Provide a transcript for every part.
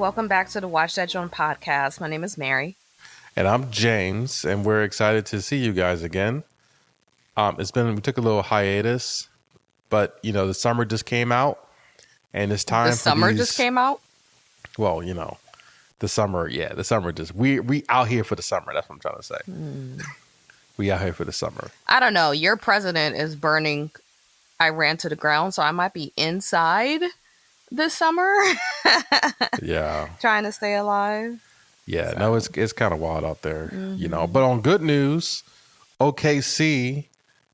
Welcome back to the Watch That Jawn podcast. My name is Mary. And I'm James, and we're excited to see you guys again. We took a little hiatus, but the summer just came out, and it's time The for summer these. just came out. Well, the summer, the summer just we out here for the summer. That's what I'm trying to say. We out here for the summer. I don't know. Your president is burning Iran to the ground, so I might be inside this summer. Yeah, Trying to stay alive. yeah. So. No, it's kind of wild out there, But on good news, OKC,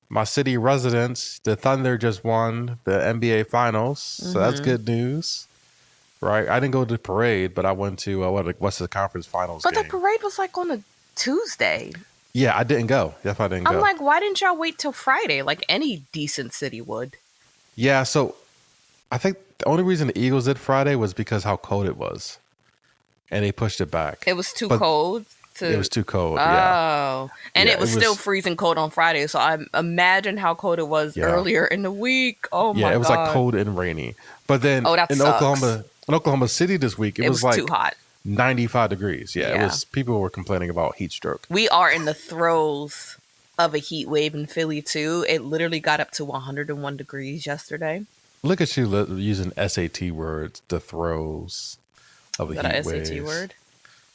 my city residents, the Thunder just won the NBA Finals, so that's good news. Right, I didn't go to the parade, but I went to what's the conference finals But game. the parade was like on a Tuesday. Yeah, I didn't go. That's why I didn't go. I'm like, why didn't y'all wait till Friday? Like any decent city would. Yeah, so I think the only reason the Eagles did Friday was because how cold it was, and they pushed it back. It was too cold. It was too cold. Oh, and Yeah, it was still freezing cold on Friday. So I imagine how cold it was earlier in the week. Oh my god! Yeah, it was like cold and rainy. But then in Oklahoma City this week, it was like too hot. 95 degrees. Yeah, it was. People were complaining about heat stroke. We are in the throes of a heat wave in Philly too. It literally got up to 101 degrees yesterday. Look at you using SAT words. The throes of a heat wave. Is that an SAT word?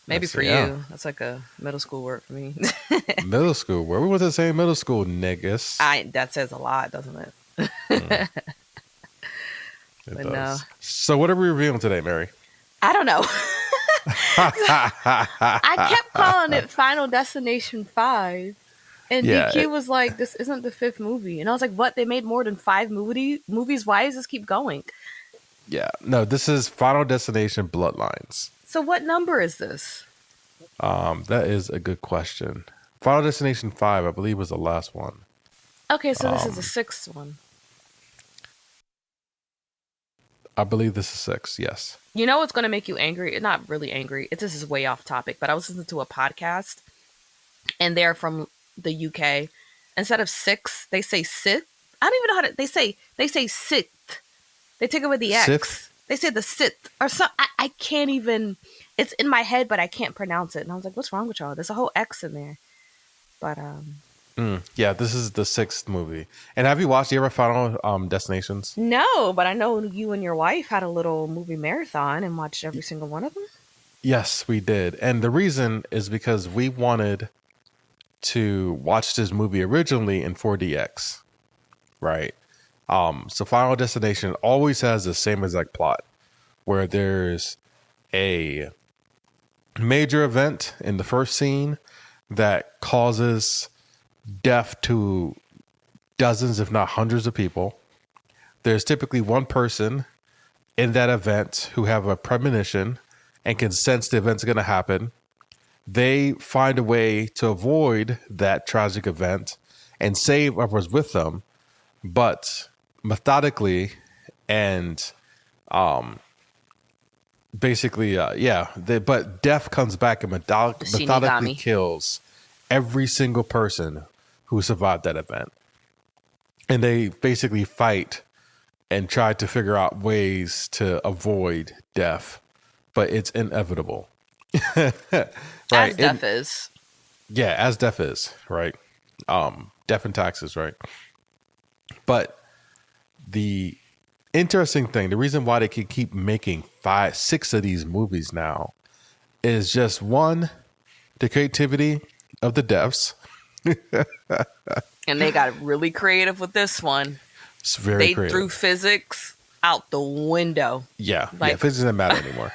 Maybe for you. That's like a middle school word for me. Middle school? Where we went to the same middle school, niggas. That says a lot, doesn't it? It does. No. So what are we revealing today, Mary? I don't know. I kept calling it Final Destination 5. And DQ was like, this isn't the fifth movie. And I was like, what? They made more than 5 movies? Why does this keep going? Yeah. No, this is Final Destination Bloodlines. So what number is this? That is a good question. Final Destination 5, I believe, was the last one. Okay, so this is the 6th one. I believe this is 6, yes. You know what's going to make you angry? Not really angry. This is way off topic, but I was listening to a podcast, and they're from the UK. Instead of 6, they say sixth. I don't even know how to... They say sixth. They take away the X. Sixth? They say the sixth. Or some... I can't even... It's in my head, but I can't pronounce it. And I was like, what's wrong with y'all? There's a whole X in there. But, yeah, this is the 6th movie. And have you watched the ever Final Destinations? No, but I know you and your wife had a little movie marathon and watched every single one of them. Yes, we did. And the reason is because we wanted to watch this movie originally in 4DX, right? So Final Destination always has the same exact plot, where there's a major event in the first scene that causes death to dozens, if not hundreds of people. There's typically one person in that event who have a premonition and can sense the event's going to happen. They find a way to avoid that tragic event and save others with them, but methodically and basically, but death comes back and methodically kills every single person who survived that event. And they basically fight and try to figure out ways to avoid death, but it's inevitable. Right. As death is. Yeah, as death is, right? Death and taxes, right? But the interesting thing, the reason why they can keep making 5, 6 of these movies now is just one, the creativity of the devs. And they got really creative with this one. It's very creative. They threw physics out the window. Yeah, physics doesn't matter anymore.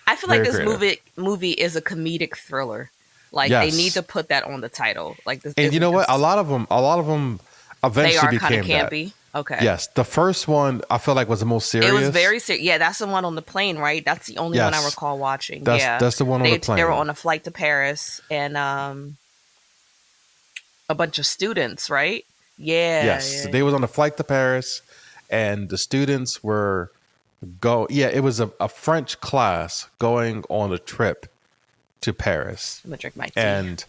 I feel very like this creative. movie is a comedic thriller. Like they need to put that on the title. Like this, and you know what? A lot of them eventually became campy. That. Okay. Yes, the first one I feel like was the most serious. It was very serious. Yeah, that's the one on the plane, right? That's the only one I recall watching. That's the one on the plane. They were on a flight to Paris, and a bunch of students, right? Yeah. Yes, they was on a flight to Paris, and the students were it was a French class going on a trip to Paris. I'm gonna drink my tea. And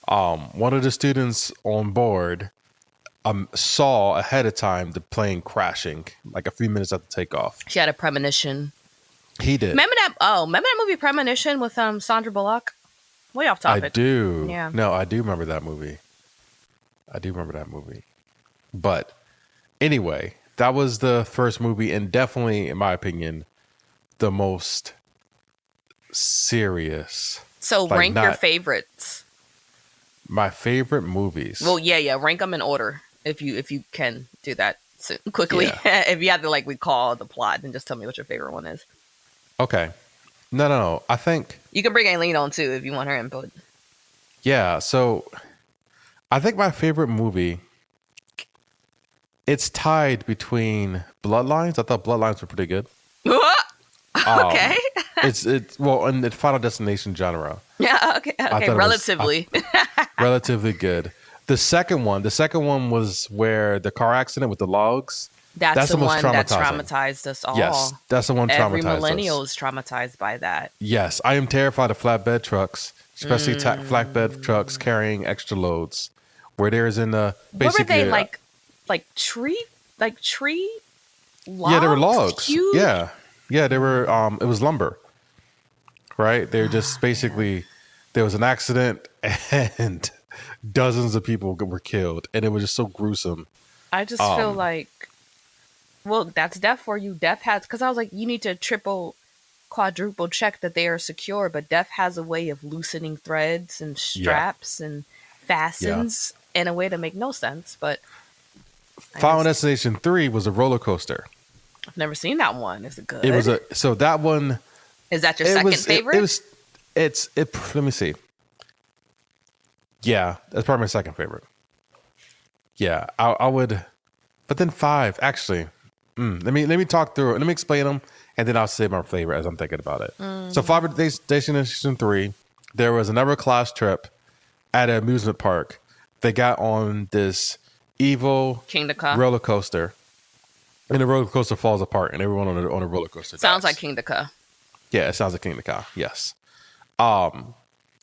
one of the students on board saw ahead of time the plane crashing like a few minutes after takeoff. She had a premonition. He did. Remember that movie Premonition with Sandra Bullock? Way off I topic. do. Yeah. No, I do remember that movie. But anyway, that was the first movie, and definitely, in my opinion, the most serious. So Like, rank your not favorites. my favorite movies. Well, yeah, rank them in order if you can do that quickly. Yeah. If you have to like recall the plot, then just tell me what your favorite one is. Okay. No. I think, You can bring Aileen on too if you want her input. yeah. So I think my favorite movie, it's tied between Bloodlines. I thought Bloodlines were pretty good. Okay. It's well, in the Final Destination genre, Yeah. Okay. Okay. Relatively. relatively good. The second one was where the car accident with the logs. That's the most one that traumatized us all. Yes, that's the one Every traumatized millennial us. is traumatized by that. Yes, I am terrified of flatbed trucks, especially flatbed trucks carrying extra loads. Where there's in the What were basically they like tree logs? yeah, they were logs. Huge? Yeah, they were. It was lumber, right? They're just basically there was an accident and dozens of people were killed, and it was just so gruesome. I just feel like, well, that's death for you. Death has, because I was like, you need to triple, quadruple check that they are secure, but death has a way of loosening threads and straps and fastens in a way that make no sense. But Final Destination 3 was a roller coaster. I've never seen that one. Is it good? It was so that one. Is that your second favorite? Let me see. Yeah, that's probably my second favorite. Yeah, I would, but then 5 actually. Let me talk through it. Let me explain them, and then I'll say my favorite as I'm thinking about it. So Final Destination 3, there was another class trip at an amusement park. They got on this evil King Ka roller coaster, and the roller coaster falls apart, and everyone on a roller coaster sounds dies. like King Ka. Yeah, it sounds like King Ka. Yes.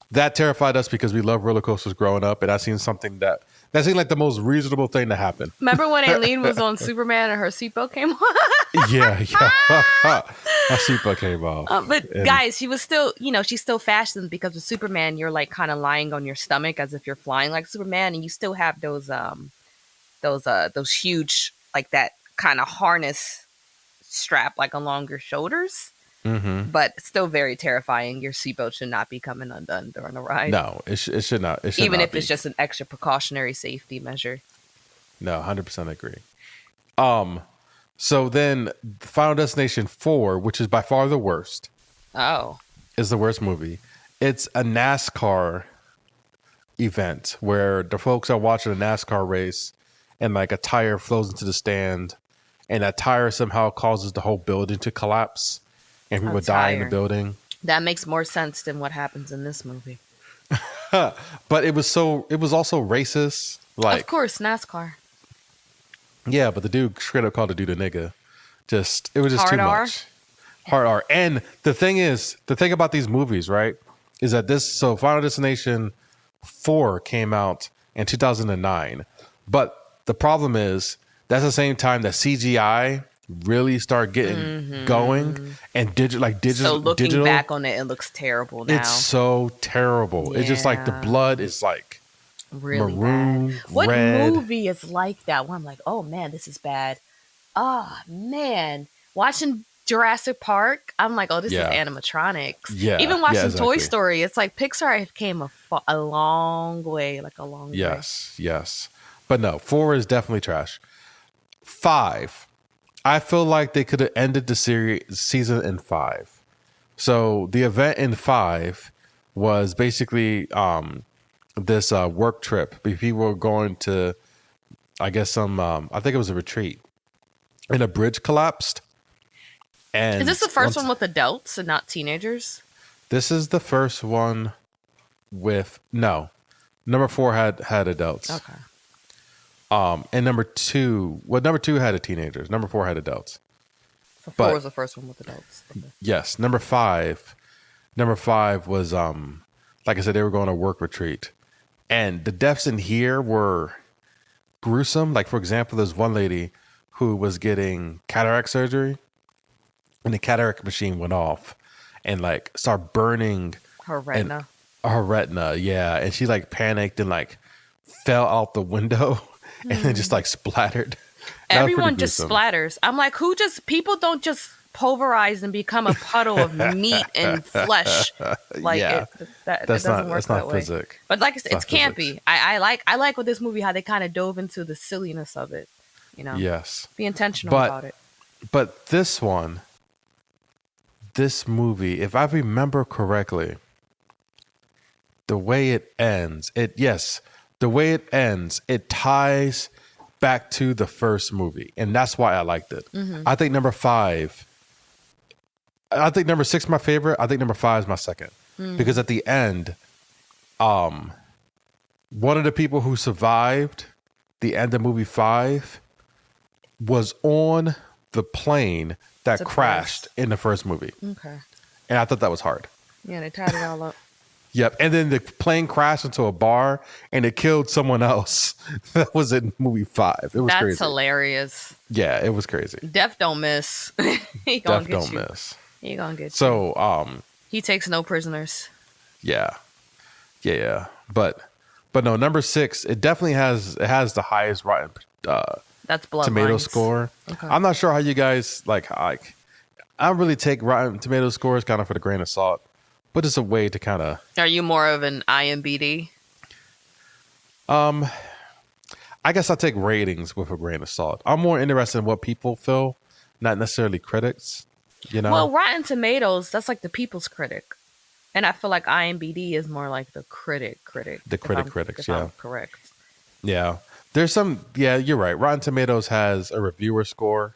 That terrified us because we loved roller coasters growing up, and I seen something that seemed like the most reasonable thing to happen. Remember when Aileen was on Superman and her seatbelt came off? Yeah. My seatbelt came off. But guys, she was still, she's still fashioned because with Superman, you're like kind of lying on your stomach as if you're flying like Superman, and you still have those huge, like that kind of harness strap like along your shoulders. Mm-hmm. But it's still very terrifying. Your seatbelt should not be coming undone during the ride. No, it should not. It should even not if be. it's just an extra precautionary safety measure. No, 100% agree. So then Final Destination 4, which is by far the worst. Oh. Is the worst movie. It's a NASCAR event where the folks are watching a NASCAR race and like a tire flows into the stand, and that tire somehow causes the whole building to collapse and people die in the building. That makes more sense than what happens in this movie. But it was also racist. Like, of course, NASCAR. Yeah, but the dude straight up called the dude a nigga. It was just Hard too R? much. Hard R. And the thing about these movies, right, is that Final Destination 4 came out in 2009. But the problem is that's the same time that CGI really started getting going, and digital. So looking back on it, it looks terrible now. It's so terrible. Yeah. It's just like the blood is like really maroon, bad. What red. movie is like that? Where I'm like, oh man, this is bad. Oh man, watching Jurassic Park, I'm like, oh, this is animatronics. Yeah, even watching exactly. Toy Story, it's like Pixar came a long way, like a long way. Yes. But no, 4 is definitely trash. 5, I feel like they could have ended the season in 5. So the event in 5 was basically this work trip. People were going to, I guess, I think it was a retreat, and a bridge collapsed. And is this the first one with adults and not teenagers? This is the first one with number 4 had adults. Okay. And number 2 had a teenagers. Number 4 had adults. So 4 was the first one with adults. Okay. Yes, number 5 was like I said, they were going on a work retreat, and the deaths in here were gruesome. Like, for example, there's one lady who was getting cataract surgery, and the cataract machine went off and like started burning Her and retina. her retina. Yeah, and she like panicked and like fell out the window and then just like splattered. That was pretty Everyone just gruesome. splatters. I'm like, people don't just pulverize and become a puddle of meat and flesh. Like Yeah, it doesn't work that's that not way. physics. But like I said, It's it's not physics. campy. I like with this movie how they kind of dove into the silliness of it. You know, Yes, be intentional but about it. this one, this movie, if I remember correctly, the way it ends, the way it ends, it ties back to the first movie, and that's why I liked it. I think number 5. I think number 6 my favorite. I think number 5 is my second because at the end, one of the people who survived the end of movie 5 was on the plane that Surprise. crashed in the first movie, Okay. and I thought that was hard. Yeah, they tied it all up. Yep. And then the plane crashed into a bar and it killed someone else. That was in movie 5. It was That's crazy. hilarious. Yeah, it was crazy. Death don't miss. He gonna Death get don't you. miss. He gonna get you. So, He takes no prisoners. yeah. Yeah. But no, number 6, it definitely has the highest rotten That's Bloodlines. tomato score. Okay. I'm not sure how you guys like I don't really take Rotten Tomato scores kind of for the grain of salt, but it's a way to kind of Are you more of an IMBD? I guess I take ratings with a grain of salt. I'm more interested in what people feel, not necessarily critics. You know? Well, Rotten Tomatoes, that's like the people's critic. And I feel like IMBD is more like the critic. The critics, if yeah. I'm correct. Yeah. There's some, yeah, you're right. Rotten Tomatoes has a reviewer score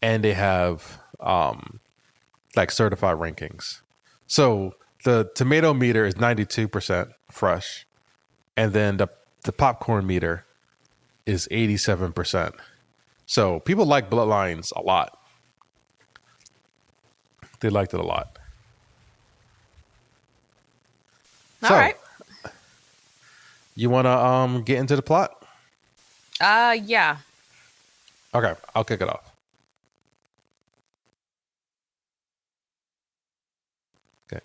and they have like certified rankings. So the tomato meter is 92% fresh. And then the popcorn meter is 87%. So people like Bloodlines a lot. They liked it a lot. All So, right. you want to get into the plot? Yeah. Okay, I'll kick it off. Okay.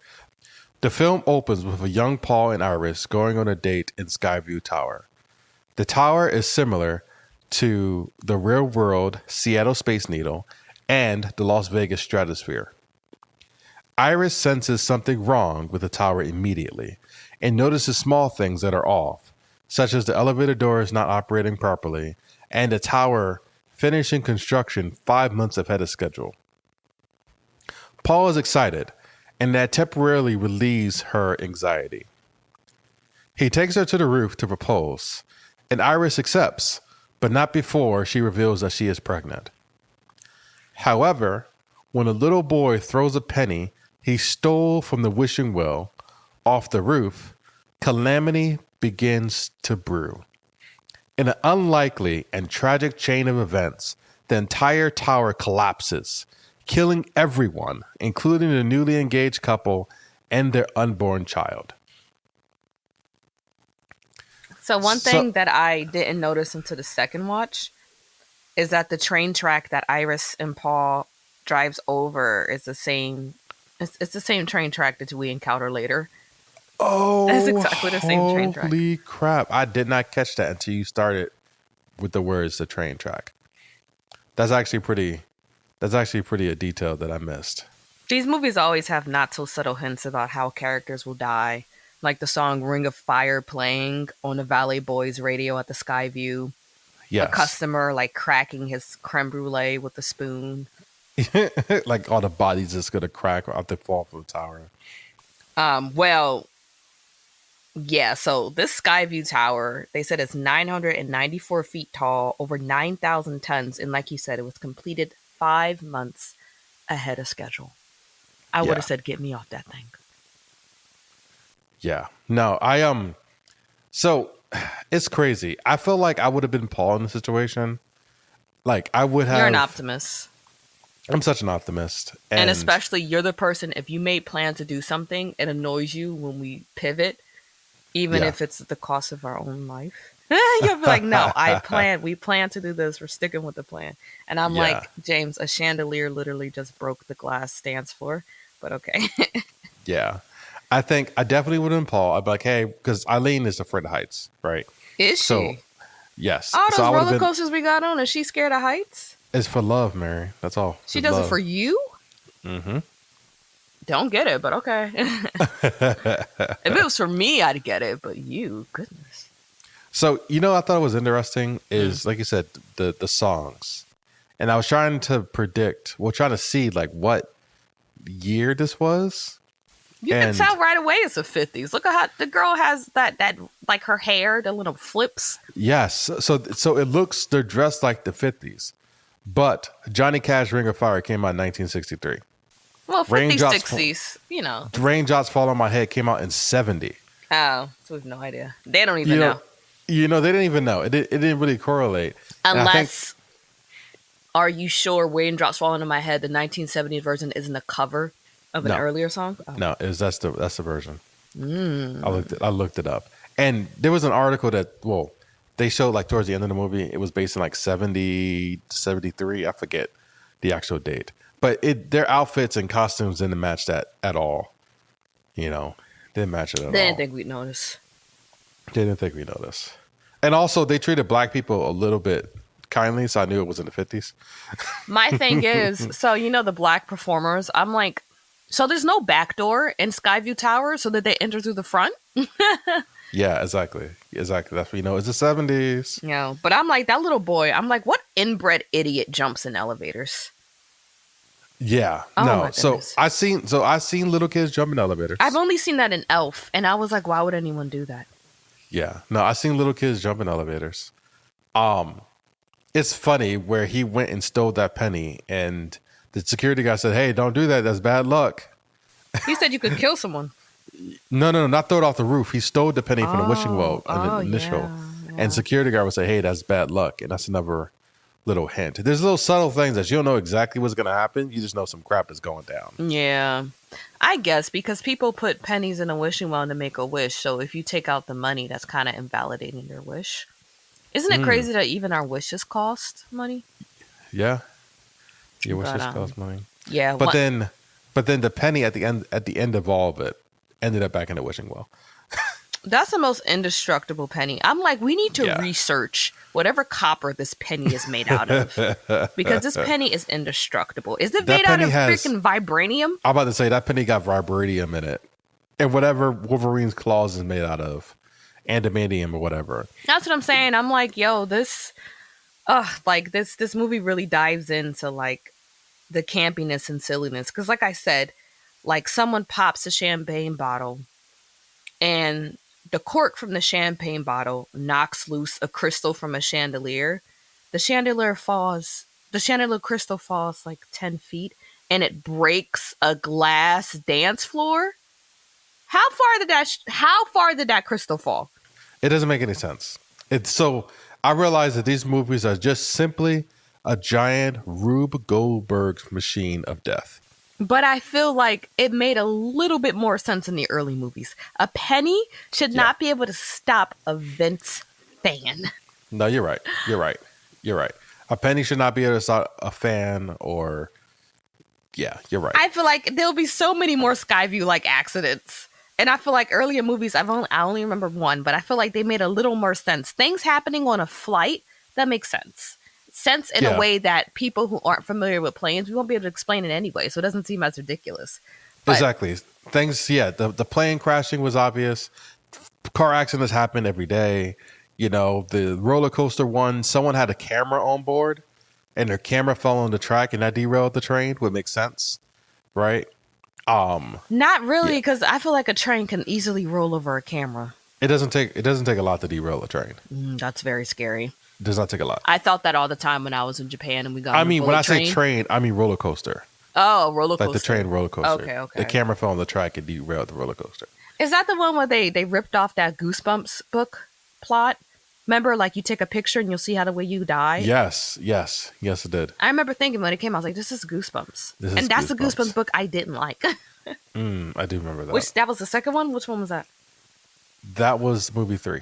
The film opens with a young Paul and Iris going on a date in Skyview Tower. The tower is similar to the real-world Seattle Space Needle and the Las Vegas Stratosphere. Iris senses something wrong with the tower immediately and notices small things that are off, such as the elevator doors not operating properly and the tower finishing construction 5 months ahead of schedule. Paul is excited, and that temporarily relieves her anxiety. He takes her to the roof to propose, and Iris accepts, but not before she reveals that she is pregnant. However, when a little boy throws a penny he stole from the wishing well off the roof, calamity begins to brew. In an unlikely and tragic chain of events, the entire tower collapses, killing everyone, including the newly engaged couple and their unborn child. So one thing that I didn't notice until the second watch is that the train track that Iris and Paul drives over is the same. It's the same train track that we encounter later. Oh, It's exactly the same train track. Holy crap. I did not catch that until you started with the words the train track. That's actually pretty a detail that I missed. These movies always have not so subtle hints about how characters will die. Like the song Ring of Fire playing on the Valley Boys radio at the Skyview. Yes. A customer like cracking his creme brulee with a spoon. Like all the bodies just gonna crack out the fall from the tower. Well, yeah, so this Skyview Tower, they said it's 994 feet tall, over 9,000 tons, and like you said, it was completed 5 months ahead of schedule. I would have said, get me off that thing. Yeah. No, so it's crazy. I feel like I would have been Paul in the situation. Like I would have. You're an optimist. I'm such an optimist. And especially you're the person, if you made plans to do something, it annoys you when we pivot, even if it's at the cost of our own life. You'll be like, no, we plan to do this. We're sticking with the plan. And I'm Yeah, like, James, a chandelier literally just broke the glass dance floor. But okay. yeah. I think I definitely would Paul. I'd be like, hey, because Eileen is afraid of heights, right? Is So she? yes, All so those I would have roller been. coasters we got on, is she scared of heights? It's for love, Mary. That's all. She It's does it for love. you? Hmm. Don't get it, but okay. If it was for me, I'd get it, but you, goodness. So I thought it was interesting Mm. is like you said the songs, and I was trying to predict, well, trying to see like what year this was, You can and tell right away it's the 50s. Look at how the girl has that like her hair, the little flips. yes, so it looks they're dressed like the 50s, but Johnny Cash Ring of Fire came out in 1963. Well, 50s, Raindrops 60s, you know. Raindrops Fall on My Head came out in 70. Oh, so we have no idea. They don't You even know, know. they didn't even know. It didn't really correlate. And I think Unless, are you sure Raindrops Falling on My Head, the 1970 version, isn't a cover of an no, earlier song? Oh. no, that's the version. Mm. I looked it up, and there was an article that they showed like towards the end of the movie. It was based in like 70 73. I forget the actual date, but their outfits and costumes didn't match that at all. Didn't match it at They didn't all. think we'd notice. They didn't think we noticed, and also they treated black people a little bit kindly, so I knew it was in the 50s. My thing is, so the black performers, I'm like, so there's no back door in Skyview Tower, so that they enter through the front? Yeah, exactly. That's what it's the 70s. But I'm like, that little boy, I'm like, what inbred idiot jumps in elevators? Yeah, Oh no. my goodness. I seen little kids jump in elevators. I've only seen that in Elf, and I was like, why would anyone do that? Yeah, no, I seen little kids jump in elevators. It's funny where he went and stole that penny, and the security guy said, "Hey, don't do that. That's bad luck." He said you could kill someone. No, not throw it off the roof. He stole the penny from the wishing well in the initial, yeah. and security guard would say, "Hey, that's bad luck," and that's another little hint. There's little subtle things that you don't know exactly what's going to happen. You just know some crap is going down. Yeah. I guess because people put pennies in a wishing well to make a wish. So if you take out the money, that's kind of invalidating your wish. Isn't it crazy that even our wishes cost money? Yeah, your But, wishes cost money. Yeah. But then the penny at the end of all of it ended up back in the wishing well. That's the most indestructible penny. I'm like, we need to Yeah. research whatever copper this penny is made out of. Because this penny is indestructible. Is it That made out penny of has- freaking vibranium? I'm about to say that penny got vibranium in it, and whatever Wolverine's claws is made out of, adamantium or whatever. That's what I'm saying. I'm like, yo, this movie really dives into like the campiness and silliness. Because like I said, like someone pops a champagne bottle and the cork from the champagne bottle knocks loose a crystal from a chandelier. The chandelier crystal falls like 10 feet and it breaks a glass dance floor. How far did that crystal fall? It doesn't make any sense. I realize that these movies are just simply a giant Rube Goldberg machine of death. But I feel like it made a little bit more sense in the early movies. A penny should not be able to stop a vent fan. No, you're right. A penny should not be able to stop a fan or... Yeah, you're right. I feel like there'll be so many more Skyview like accidents. And I feel like earlier movies, I only remember one, but I feel like they made a little more sense. Things happening on a flight, that makes sense. Sense in a way that people who aren't familiar with planes, we won't be able to explain it anyway, so it doesn't seem as ridiculous. But, exactly. The plane crashing was obvious. Car accidents happen every day. The roller coaster one, someone had a camera on board and their camera fell on the track and that derailed the train would make sense, right? Not really, because I feel like a train can easily roll over a camera. It doesn't take a lot to derail a train. That's very scary. It does not take a lot. I thought that all the time when I was in Japan and we got. When I say train, I mean roller coaster. Oh, roller coaster. Like the train roller coaster. Okay. The camera fell on the track and derailed the roller coaster. Is that the one where they ripped off that Goosebumps book plot? Remember, like you take a picture and you'll see how the way you die? Yes, it did. I remember thinking when it came out, I was like, this is Goosebumps. That's the Goosebumps book I didn't like. I do remember that. That was the second one? Which one was that? That was movie 3.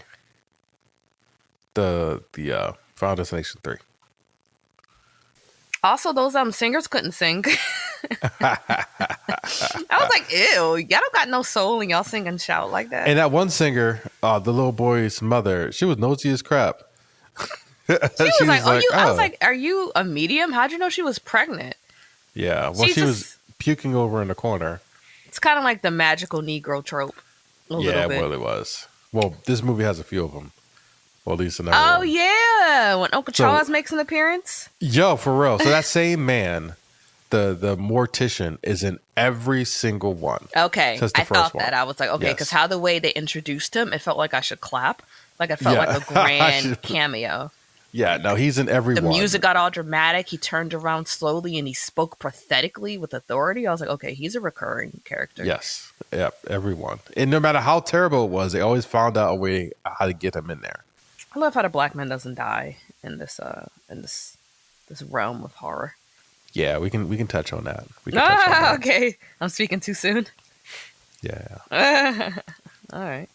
the Final Destination 3. Also, those singers couldn't sing. I was like, ew, y'all don't got no soul and y'all sing and shout like that. And that one singer, the little boy's mother, she was nosy as crap. She was like, I was like, are you a medium? How'd you know she was pregnant? Yeah, well, she was puking over in the corner. It's kind of like the magical Negro trope. Yeah, it really was. Well, this movie has a few of them. Well, at least another one. Oh, yeah. When Uncle Charles makes an appearance. Yo, for real. So that same man, the mortician, is in every single one. Okay. I thought that. I was like, okay, because how the way they introduced him, it felt like I should clap. Like it felt like a grand cameo. Yeah, no, he's in every one. The music got all dramatic. He turned around slowly and he spoke pathetically with authority. I was like, okay, he's a recurring character. Yes. Yep, everyone. And no matter how terrible it was, they always found out a way how to get him in there. I love how the black man doesn't die in this realm of horror. Yeah, we can touch on that. Okay. I'm speaking too soon. Yeah. All right.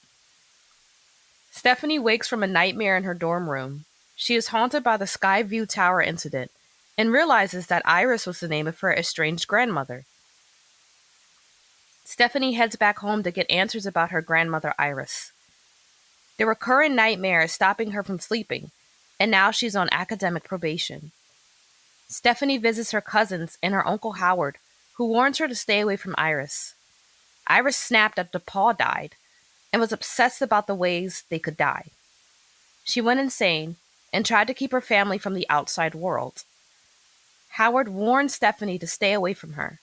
Stephanie wakes from a nightmare in her dorm room. She is haunted by the Skyview Tower incident and realizes that Iris was the name of her estranged grandmother. Stephanie heads back home to get answers about her grandmother Iris. The recurrent nightmare is stopping her from sleeping, and now she's on academic probation. Stephanie visits her cousins and her Uncle Howard, who warns her to stay away from Iris. Iris snapped after Paul died and was obsessed about the ways they could die. She went insane and tried to keep her family from the outside world. Howard warns Stephanie to stay away from her.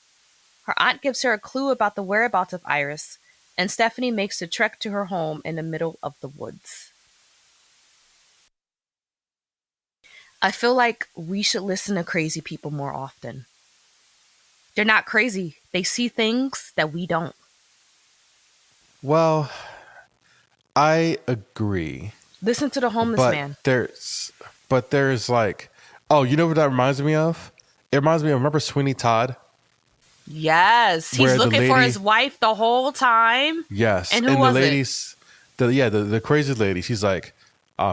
Her aunt gives her a clue about the whereabouts of Iris, and Stephanie makes the trek to her home in the middle of the woods. I feel like we should listen to crazy people more often. They're not crazy. They see things that we don't. Well, I agree. Listen to the homeless man. There's like, oh, you know what that reminds me of? It reminds me of, remember Sweeney Todd? Yes, he's looking for his wife the whole time. Yes, and who was the ladies, the crazy lady. She's like,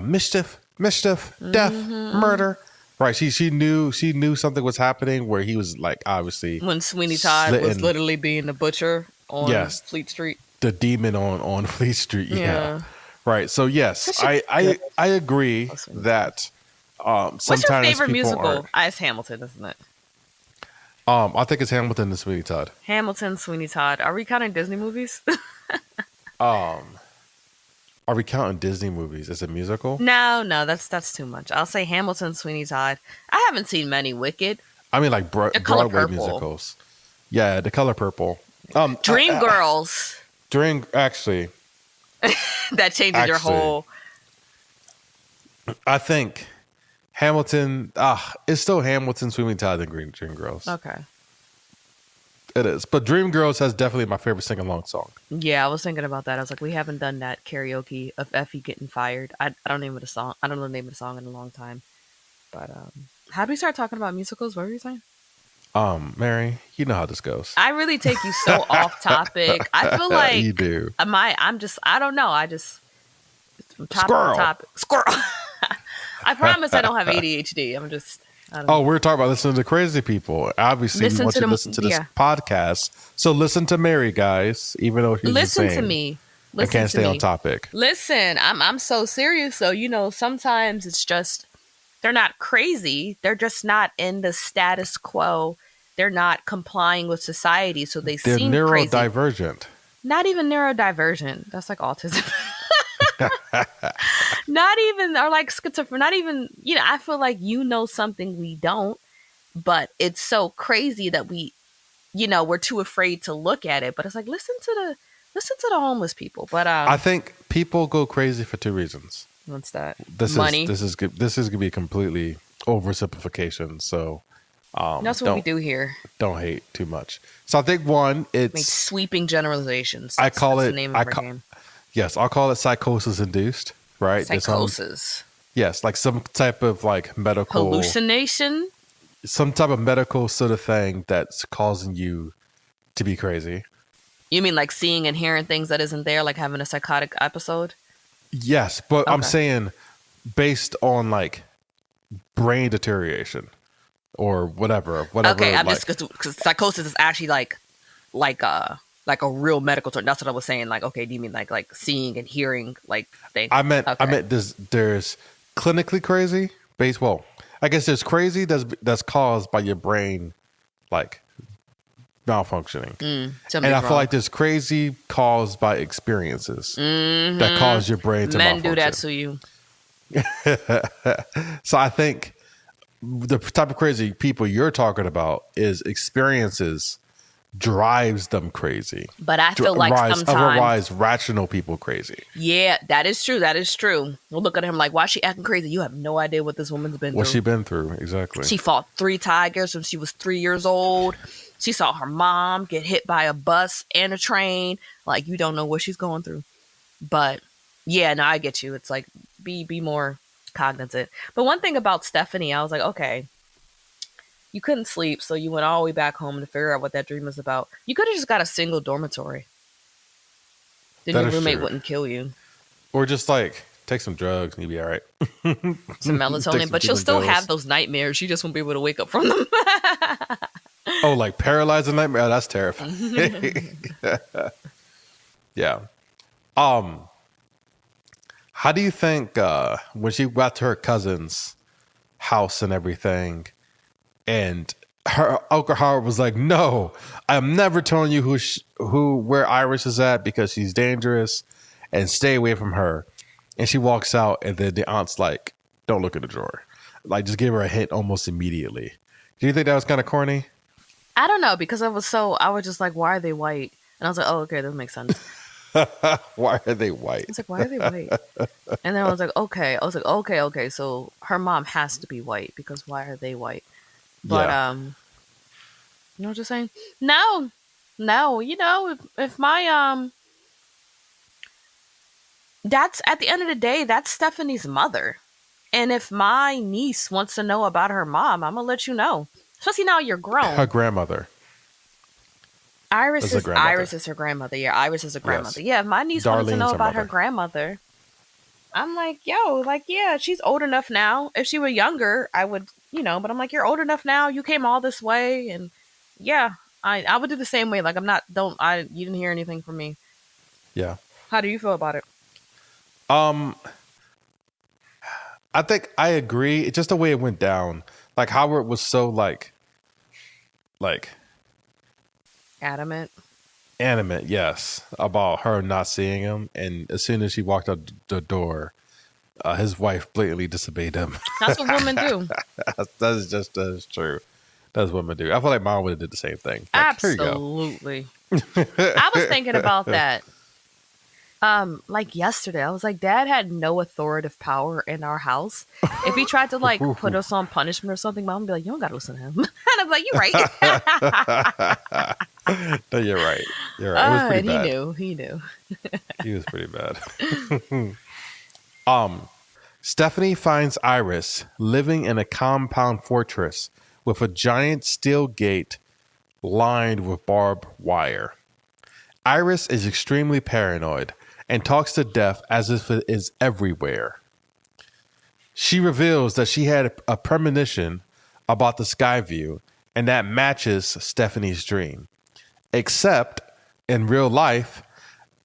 mischief, death, murder. Right? She knew something was happening where he was like, obviously, when Sweeney Todd was literally being the butcher on Fleet Street, the demon on Fleet Street. Yeah. Right. So yes, I agree that sometimes. What's your favorite musical? It's Hamilton, isn't it? I think it's Hamilton and Sweeney Todd. Hamilton, Sweeney Todd. Are we counting Disney movies? Are we counting Disney movies as a musical? No, that's too much. I'll say Hamilton, Sweeney Todd. I haven't seen many Wicked. I mean, like Broadway musicals. Yeah, The Color Purple. Dreamgirls. Actually. That changes your whole. I think Hamilton. It's still Hamilton, Sweeney Todd, and Dreamgirls. Okay. It is, but Dreamgirls has definitely my favorite sing-along song. Yeah, I was thinking about that. I was like, we haven't done that karaoke of Effie getting fired. I don't know the song. I don't know the name of the song in a long time. But how do we start talking about musicals? What were you saying? Mary, you know how this goes. I really take you so off topic. I feel like you do. I don't know. Squirrel. Squirrel. I promise I don't have ADHD. We're talking about listening to crazy people. Obviously, we want you to listen to this podcast. So listen to Mary, guys, even though she's listen insane to me. I can't stay on topic. Listen, I'm so serious. So, sometimes it's just, they're not crazy. They're just not in the status quo. They're not complying with society. So they're seem crazy. They're neurodivergent. Not even neurodivergent. That's like autism. Not even, or like schizophrenia, not even, I feel like something we don't, but it's so crazy that we're too afraid to look at it. But it's like, listen to the homeless people. But I think people go crazy for two reasons. What's that? Money. This is gonna be a completely oversimplification. So that's what we do here. Don't hate too much. So I think one, it's make sweeping generalizations. I call it the name of our game. Yes, I'll call it psychosis induced, right? Psychosis. Yes, like some type of like medical hallucination. Some type of medical sort of thing that's causing you to be crazy. You mean like seeing and hearing things that isn't there, like having a psychotic episode? Yes, but okay. I'm saying based on like brain deterioration or whatever, Okay, I'm just like because psychosis is actually like like a real medical term. That's what I was saying. Like, okay, do you mean like seeing and hearing like things? I Okay. meant there's clinically crazy based. Well, I guess there's crazy that's caused by your brain like malfunctioning, and Something's I feel wrong. like there's crazy caused by experiences that cause your brain to Men do that malfunction. to you. So I think the type of crazy people you're talking about is experiences drives them crazy. But I feel like Drives sometimes, otherwise rational people crazy. yeah, that is true. That is true. We'll look at him like, why is she acting crazy? You have no idea what this woman's been What's through. she been through? Exactly. She fought 3 tigers when she was 3 years old. She saw her mom get hit by a bus and a train. Like, you don't know what she's going through. But yeah, no, I get you. It's like be more cognizant. But one thing about Stephanie, I was like, okay, you couldn't sleep, so you went all the way back home to figure out what that dream was about. You could have just got a single dormitory. Then That your is roommate true. wouldn't kill you. Or just like take some drugs and you'll be all right. Some Take melatonin, some but she'll sleeping still have pills. those nightmares. She just won't be able to wake up from them. Oh, like paralyzing nightmare. Oh, that's terrifying. Yeah. Um, how do you think when she got to her cousin's house and everything, and her Uncle Howard was like, "No, I'm never telling you where Iris is at because she's dangerous, and stay away from her." And she walks out, and then the aunt's like, "Don't look in the drawer." Like, just give her a hint almost immediately. Do you think that was kind of corny? I don't know because I was just like, why are they white? And I was like, oh, okay, that makes sense. Why are they I white? was like, why are they white? And then I was like, okay. I was like, okay. So her mom has to be white because why are they white? But Yeah, you know what I'm saying? No, no. You know, if my that's at the end of the day, that's Stephanie's mother. And if my niece wants to know about her mom, I'm gonna let you know. Especially now you're her grown. grandmother Iris is a is grandmother. Iris is her grandmother. Yeah, Iris is a grandmother. Yes, Yeah, if my niece wanted to know Darlene's her about her mother. grandmother, I'm like, yo, like, yeah, she's old enough now. If she were younger, I would, but I'm like, you're old enough now. You came all this way, and yeah, I would do the same way. Like, you didn't hear anything from me. Yeah. How do you feel about it? Um, I think I agree. It's just the way it went down. Like Howard was so like Adamant. animate, yes, about her not seeing him, and as soon as she walked out the door, his wife blatantly disobeyed him. That's what women do. That's true. That's what women do. I feel like mom would have did the same thing. Like, here you go. Absolutely. I was thinking about that. Like yesterday, I was like, Dad had no authoritative power in our house. If he tried to like put us on punishment or something, Mom would be like, "You don't gotta listen to him." And I'm like, "You're right." No, you're right. You're right. It was pretty And bad. he knew. He was pretty bad. Stephanie finds Iris living in a compound fortress with a giant steel gate lined with barbed wire. Iris is extremely paranoid and talks to death as if it is everywhere. She reveals that she had a premonition about the sky view, and that matches Stephanie's dream. Except in real life,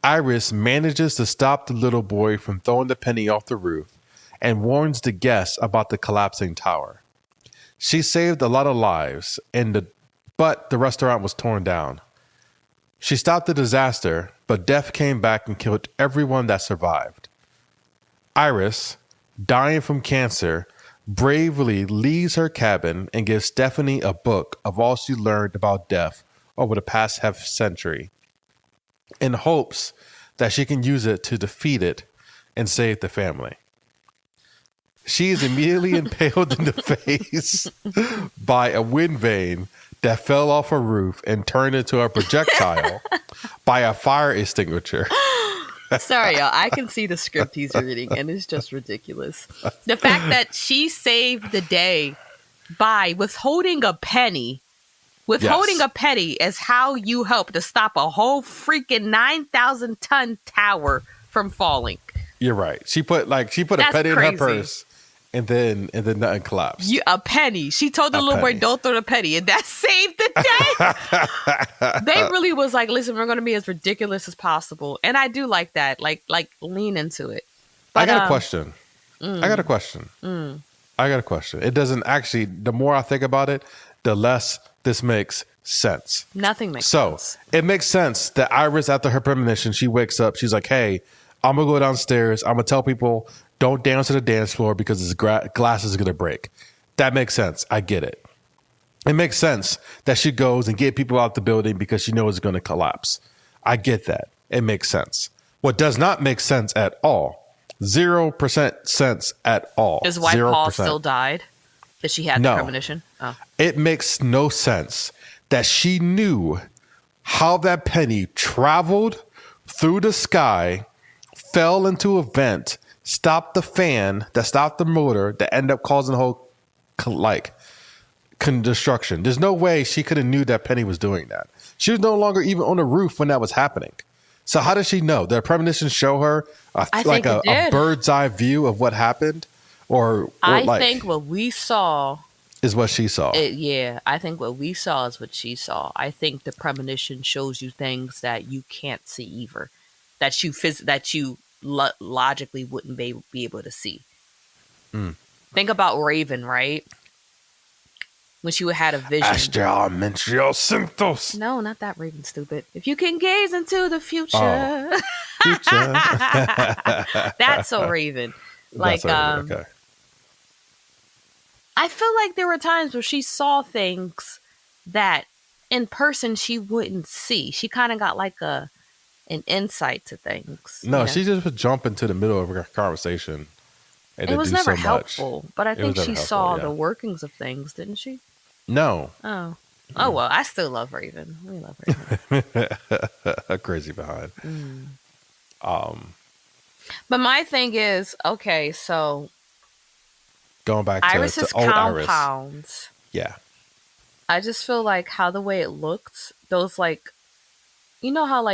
Iris manages to stop the little boy from throwing the penny off the roof and warns the guests about the collapsing tower. She saved a lot of lives, but the restaurant was torn down. She stopped the disaster, but death came back and killed everyone that survived. Iris, dying from cancer, bravely leaves her cabin and gives Stephanie a book of all she learned about death over the past half century, in hopes that she can use it to defeat it and save the family. She is immediately impaled in the face by a wind vane that fell off a roof and turned into a projectile by a fire extinguisher. Sorry, y'all. I can see the script he's reading, and it's just ridiculous. The fact that she saved the day by withholding a penny. Withholding Yes. a penny is how you help to stop a whole freaking 9,000-ton tower from falling. You're right. She put a That's penny in her crazy. purse, and then nothing collapsed. A penny. She told the little boy, "Don't throw the penny," and that saved the day. They really was like, "Listen, we're going to be as ridiculous as possible," and I do like that. Like lean into it. But, I got a question. I got a question. I got a question. It doesn't actually. The more I think about it, the less this makes sense. Nothing makes sense. So it makes sense that Iris, after her premonition, she wakes up. She's like, "Hey, I'm gonna go downstairs. I'm gonna tell people don't dance to the dance floor because this glass is gonna break." That makes sense. I get it. It makes sense that she goes and get people out the building because she knows it's gonna collapse. I get that. It makes sense. What does not make sense at all, 0% sense at all, is why 0%. Paul still died. That she had the premonition. Oh, it makes no sense that she knew how that penny traveled through the sky, fell into a vent, stopped the fan that stopped the motor that ended up causing the whole destruction. There's no way she could have knew that penny was doing that. She was no longer even on the roof when that was happening. So how does she know? Did the premonition show her a bird's eye view of what happened? I think what we saw is what she saw. I think what we saw is what she saw. I think the premonition shows you things that you can't see either, that you logically wouldn't be able to see. Think about Raven, right? When she had a vision. No, not that Raven, stupid. If you can gaze into the future. That's so Raven. Like, okay. I feel like there were times where she saw things that in person she wouldn't see. She kind of got like an insight to things. No, she just would jump into the middle of a conversation. And it was never helpful, but I think she saw the workings of things, didn't she? No. Oh, well, I still love Raven. We love Raven. Crazy behind. But my thing is, okay, so going back to Iris's old compounds. Iris. Yeah. I just feel like how the way it looked, those you know how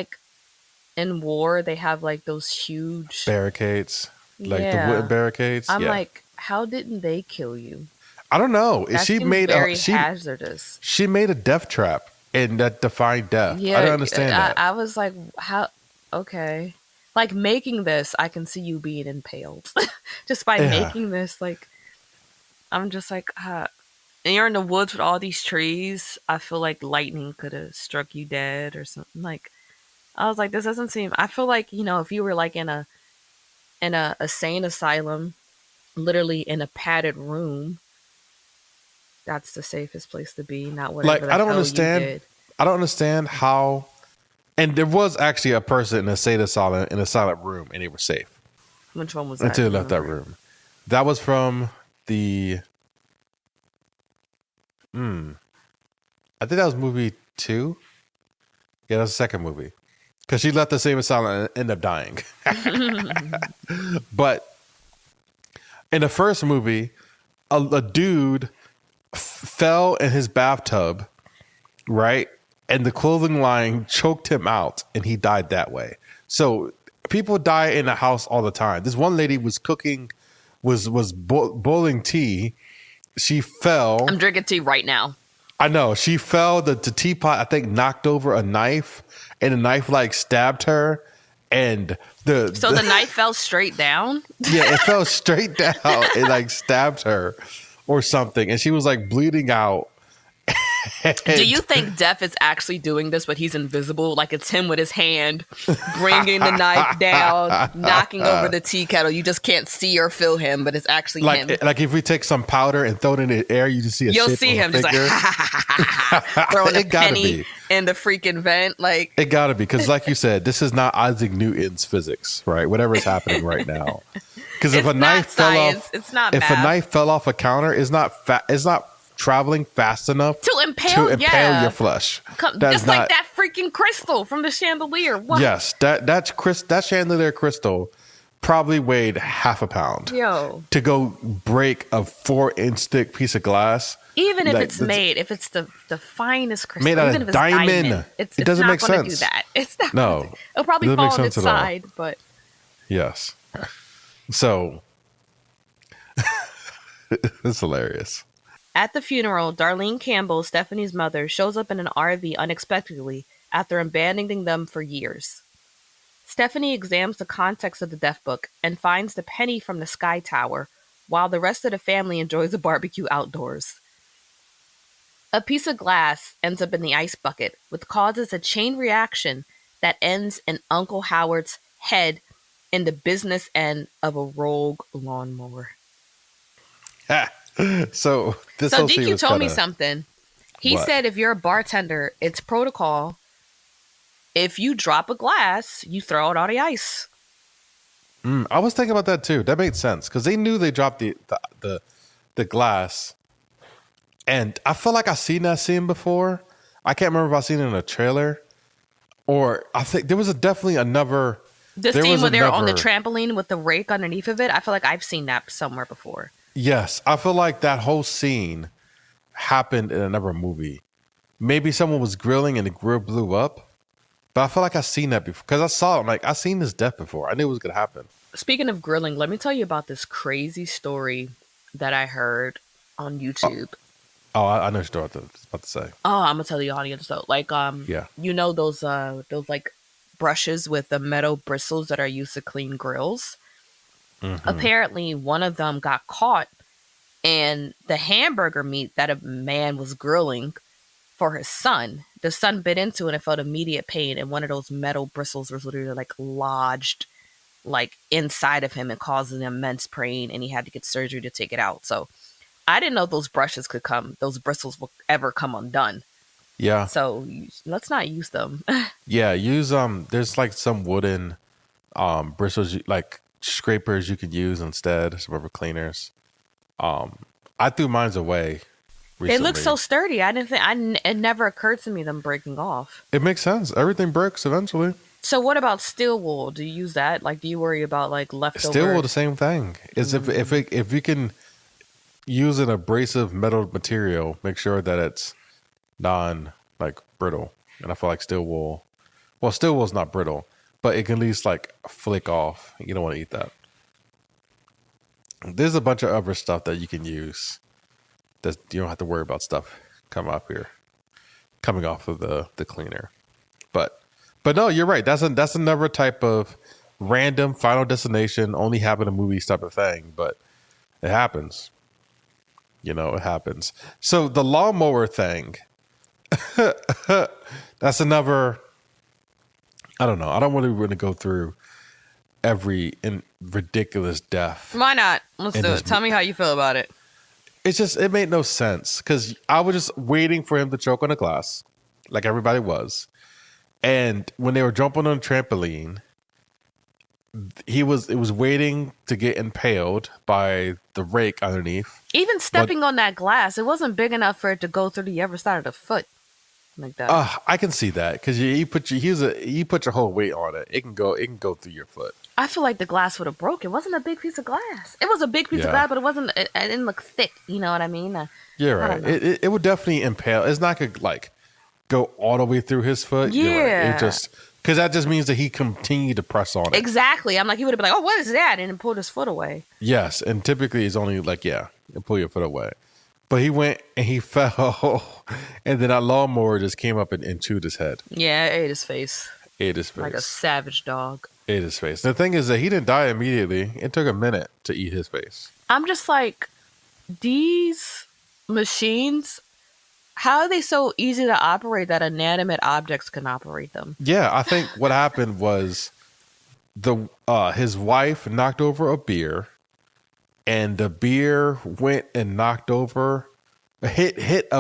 in war they have those huge barricades, the wooden barricades. I'm like, how didn't they kill you? I don't know. That she made hazardous. She made a death trap and that defied death. Yeah, I don't understand that. I was like, how? Okay. Making this, I can see you being impaled. Just by making this, I'm just like, and you're in the woods with all these trees. I feel like lightning could have struck you dead or something. I was like, this doesn't seem. I feel like, if you were in a insane asylum, literally in a padded room, that's the safest place to be. Not whatever. I don't understand. You did. I don't understand how. And there was actually a person in a silent room, and they were safe. Which one was that? Until they left that room. That was from the. I think that was movie 2. Yeah, that was the second movie. Because she left the same asylum and ended up dying. But in the first movie, a dude fell in his bathtub, right? And the clothing line choked him out, and he died that way. So people die in the house all the time. This one lady was cooking, was boiling tea. She fell. I'm drinking tea right now. I know. She fell. The teapot, I think, knocked over a knife, and the knife stabbed her. And the knife fell straight down? Yeah, it fell straight down. It stabbed her or something, and she was bleeding out. Do you think Death is actually doing this, but he's invisible? It's him with his hand bringing the knife down, knocking over the tea kettle. You just can't see or feel him, but it's actually him. If we take some powder and throw it in the air, you just see you'll see him just throwing a penny in the freaking vent. It gotta be, because like you said, this is not Isaac Newton's physics, right? Whatever's happening right now. Because if a knife fell off a counter, it's not traveling fast enough to impale your flesh. Just like that freaking crystal from the chandelier. What? Yes, that chandelier crystal probably weighed half a pound. To go break a 4-inch thick piece of glass. Even if it's the finest crystal, made out even of if it's diamond, it doesn't make sense. Do that. It's not. No, It'll probably fall on its side, but yes. So it's hilarious. At the funeral, Darlene Campbell, Stephanie's mother, shows up in an RV unexpectedly after abandoning them for years. Stephanie examines the context of the death book and finds the penny from the sky tower, while the rest of the family enjoys a barbecue outdoors. A piece of glass ends up in the ice bucket, which causes a chain reaction that ends in Uncle Howard's head in the business end of a rogue lawnmower. So this So whole scene DQ was told kind me of something. He what? said if you're a bartender, it's protocol. If you drop a glass, you throw it on the ice. I was thinking about that too. That made sense because they knew they dropped the glass, and I feel like I've seen that scene before. I can't remember if I've seen it in a trailer, or I think there was definitely another. The There scene was where they're on the another. trampoline with the rake underneath of it, I feel like I've seen that somewhere before. Yes, I feel like that whole scene happened in another movie. Maybe someone was grilling and the grill blew up, but I feel like I've seen that before because I saw it. I'm like, I've seen this death before. I knew it was gonna happen. Speaking of grilling, let me tell you about this crazy story that I heard on YouTube. Oh, I know what you're about to say. Oh, I'm gonna tell the audience though. Like, Yeah. you know those like brushes with the metal bristles that are used to clean grills. Apparently, one of them got caught, and the hamburger meat that a man was grilling for his son, the son bit into it and felt immediate pain, and one of those metal bristles was literally like lodged like inside of him and causing immense pain, and he had to get surgery to take it out. So I didn't know those bristles will ever come undone. Yeah. So let's not use them. Yeah. Use there's like some wooden bristles like scrapers you could use instead, some rubber cleaners. I threw mine away They recently. look so sturdy. I didn't think it never occurred to me them breaking off. It makes sense. Everything breaks eventually. So what about steel wool? Do you use that? Like, do you worry about like leftover? Still the same thing. Is if you can use an abrasive metal material, make sure that it's non like brittle. And I feel like steel wool. Well, steel wool is not brittle, but it can at least like flick off. You don't want to eat that. There's a bunch of other stuff that you can use. That you don't have to worry about stuff coming off of the cleaner. But no, you're right. That's another type of random Final Destination only happen in movies type of thing. But it happens. It happens. So the lawnmower thing. That's another. I don't know. I don't want to really go through every ridiculous death. Why not? Let's do it. Tell me how you feel about it. It's just, it made no sense because I was just waiting for him to choke on a glass like everybody was. And when they were jumping on a trampoline, it was waiting to get impaled by the rake underneath. Even stepping on that glass, it wasn't big enough for it to go through the other side of the foot like that. I can see that because you put your whole weight on it. It can go through your foot. I feel like the glass would have broke. It wasn't a big piece of glass. It was a big piece of glass, but it wasn't. It didn't look thick. You know what I mean? You're right. It would definitely impale. It's not gonna like go all the way through his foot. Yeah. You're right. It just because that just means that he continued to press on it. Exactly. I'm like, he would have been like, "Oh, what is that?" and then pulled his foot away. Yes, and typically it's only like pull your foot away. But he went and he fell, and then that lawnmower just came up and chewed his head. Yeah, it ate his face. Like a savage dog. Ate his face. The thing is that he didn't die immediately. It took a minute to eat his face. I'm just like, these machines, how are they so easy to operate that inanimate objects can operate them? Yeah, I think what happened was his wife knocked over a beer, and the beer went and knocked over, hit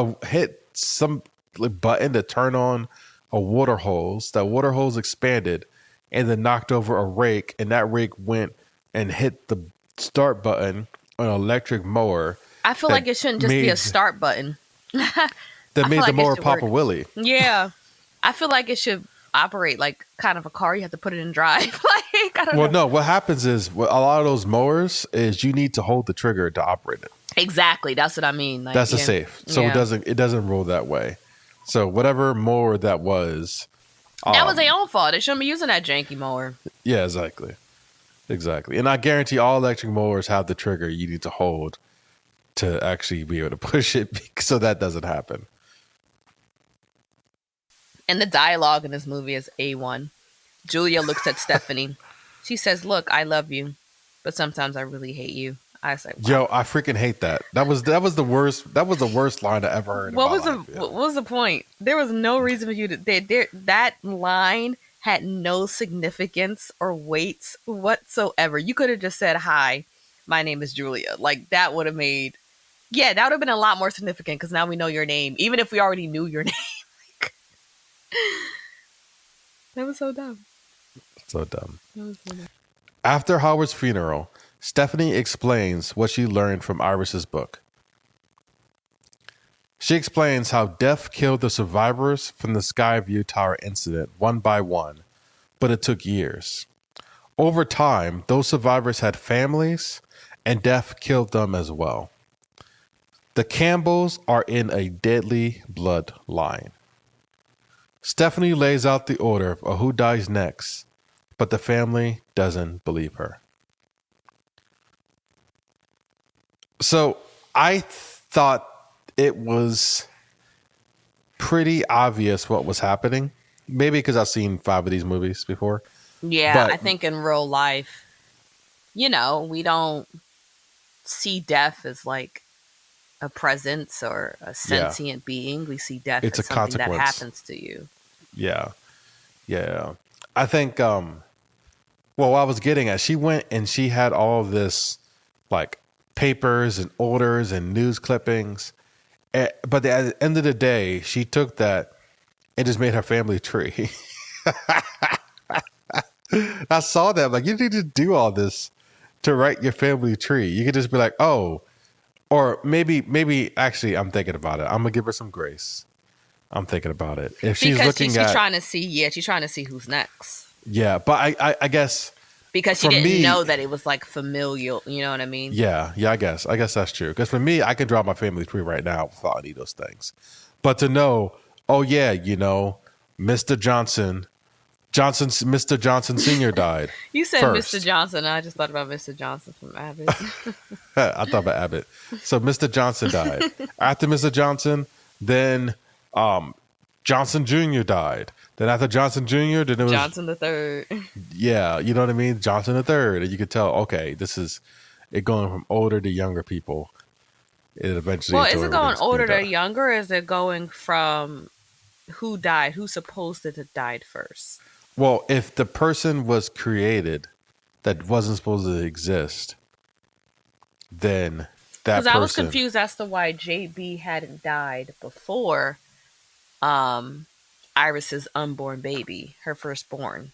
some button to turn on a water hose. That water hose expanded and then knocked over a rake, and that rake went and hit the start button on an electric mower. I feel like it shouldn't just be a start button. That made the mower pop a willy. Yeah. I feel like it should operate like kind of a car. You have to put it in drive. Like, I don't know. Well, no, what happens is a lot of those mowers is you need to hold the trigger to operate it. Exactly. That's what I mean. Like, that's a safe. So it doesn't roll that way. So whatever mower that was. That was their own fault. They shouldn't be using that janky mower. Yeah, exactly. Exactly. And I guarantee all electric mowers have the trigger you need to hold to actually be able to push it so that doesn't happen. And the dialogue in this movie is A1. Julia looks at Stephanie. She says, "Look, I love you, but sometimes I really hate you." I was like, "Wow." Yo, I freaking hate that. That was the worst. That was the worst line I ever heard in my life. What was the point? There was no reason for you to. That line had no significance or weights whatsoever. You could have just said, "Hi, my name is Julia." Like that would have made. Yeah, that would have been a lot more significant because now we know your name, even if we already knew your name. That was so dumb. So dumb. That was so dumb. After Howard's funeral, Stephanie explains what she learned from Iris's book. She explains how death killed the survivors from the Skyview Tower incident one by one, but it took years. Over time, those survivors had families, and death killed them as well. The Campbells are in a deadly bloodline. Stephanie lays out the order of who dies next, but the family doesn't believe her. So I thought it was pretty obvious what was happening. Maybe because I've seen 5 of these movies before. Yeah, But I think in real life, we don't see death as like a presence or a yeah, sentient being. We see death it's as a something that consequence. happens to you. Yeah. Yeah. I think well, what I was getting at, she went and she had all this like papers and orders and news clippings. But at the end of the day, she took that and just made her family tree. I saw that. Like, you need to do all this to write your family tree. You could just be like, oh, or maybe actually, I'm thinking about it. I'm gonna give her some grace. I'm thinking about it. If she's Because looking she's at, trying to see, she's trying to see who's next. yeah, but I guess Because she for didn't me, know that it was like familial, you know what I mean? yeah, I guess that's true. Because for me, I can draw my family tree right now without any of those things. But to know, oh yeah, Mr. Mr. Johnson Senior died. You said first. Mr. Johnson. I just thought about Mr. Johnson from Abbott. I thought about Abbott. So Mr. Johnson died. After Mr. Johnson, then Johnson Jr. died. Then after Johnson Jr., then it was Johnson the third. Yeah, you know what I mean? Johnson the third. And you could tell, okay, this is it going from older to younger people. It eventually. Well, is it going older to younger, or is it going from who died, who's supposed to have died first? Well, if the person was created that wasn't supposed to exist, then that person. Because I was confused as to why JB hadn't died before Iris's unborn baby, her firstborn,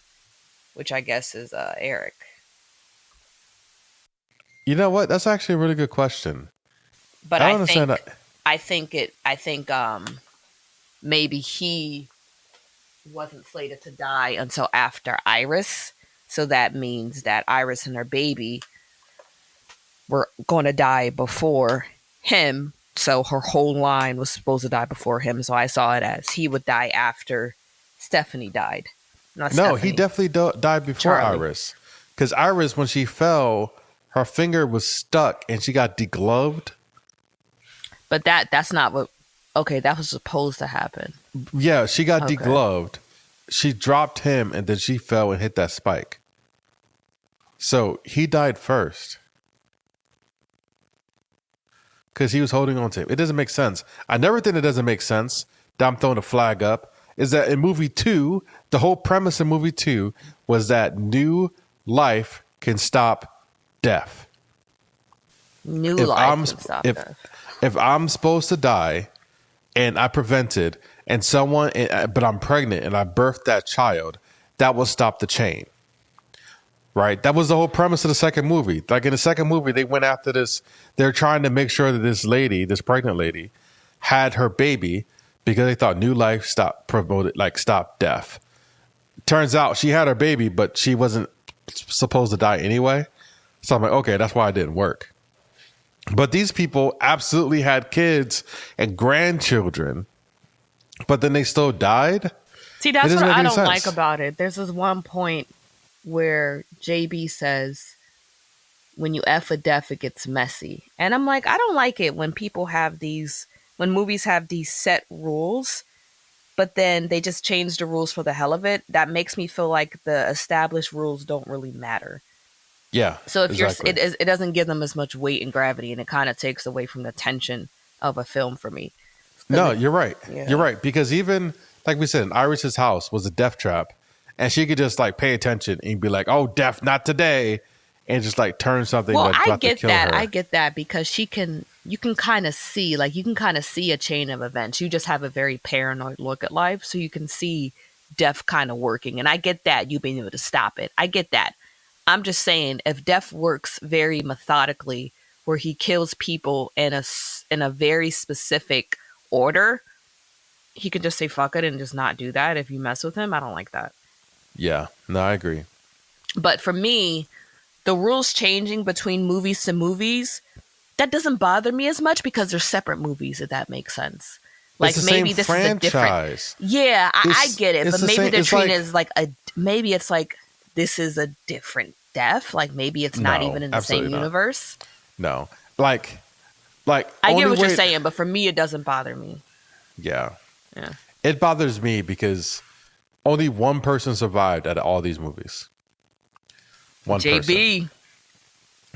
which I guess is Eric. You know what? That's actually a really good question. But I think maybe he wasn't slated to die until after Iris. So that means that Iris and her baby were going to die before him. So her whole line was supposed to die before him. So I saw it as he would die after Stephanie died. No, he definitely died before Charlie. Iris. Because Iris, when she fell, her finger was stuck and she got degloved. But that's not what... Okay, that was supposed to happen. Yeah, she got degloved. She dropped him and then she fell and hit that spike. So he died first. Because he was holding on to him. It doesn't make sense. Another thing that doesn't make sense, that I'm throwing a flag up, is that in movie 2, the whole premise in movie 2 was that new life can stop death. New life can stop death. If I'm supposed to die and I prevented, but I'm pregnant and I birthed that child, that will stop the chain. Right? That was the whole premise of the second movie. Like in the second movie, they went after this. They're trying to make sure that this pregnant lady, had her baby because they thought new life stopped death. Turns out she had her baby, but she wasn't supposed to die anyway. So I'm like, okay, that's why it didn't work. But these people absolutely had kids and grandchildren, but then they still died. See, that's what I don't like about it. There's this one point where JB says, when you F a death, it gets messy. And I'm like, I don't like it when people have these, when movies have these set rules, but then they just change the rules for the hell of it. That makes me feel like the established rules don't really matter. Yeah, So if exactly. it doesn't give them as much weight and gravity, and it kind of takes away from the tension of a film for me. Because No, you're right. You're yeah. right. Because even like we said, Iris's house was a death trap, and she could just like pay attention and be like, "Oh, death, not today," and just like turn something Well, that's I about to get kill that. I her. get that because you can kind of see, like, you can kind of see a chain of events. You just have a very paranoid look at life, so you can see death kind of working. And I get that, you being able to stop it. I get that. I'm just saying, if death works very methodically, where he kills people in a very specific order, he could just say fuck it and just not do that. If you mess with him, I don't like that. Yeah, no, I agree. But for me, the rules changing between movies to movies, that doesn't bother me as much because they're separate movies, if that makes sense. It's Like the same maybe this is a different, franchise. yeah, I get it, It's but the maybe same. they're It's treating it like as like maybe it's like this is a different death. Like maybe it's not even no, in the same absolutely not. universe. No, like I get only what you're way. saying, but for me, it doesn't bother me. Yeah, Yeah. it bothers me because only one person survived out of all these movies. One person. JB.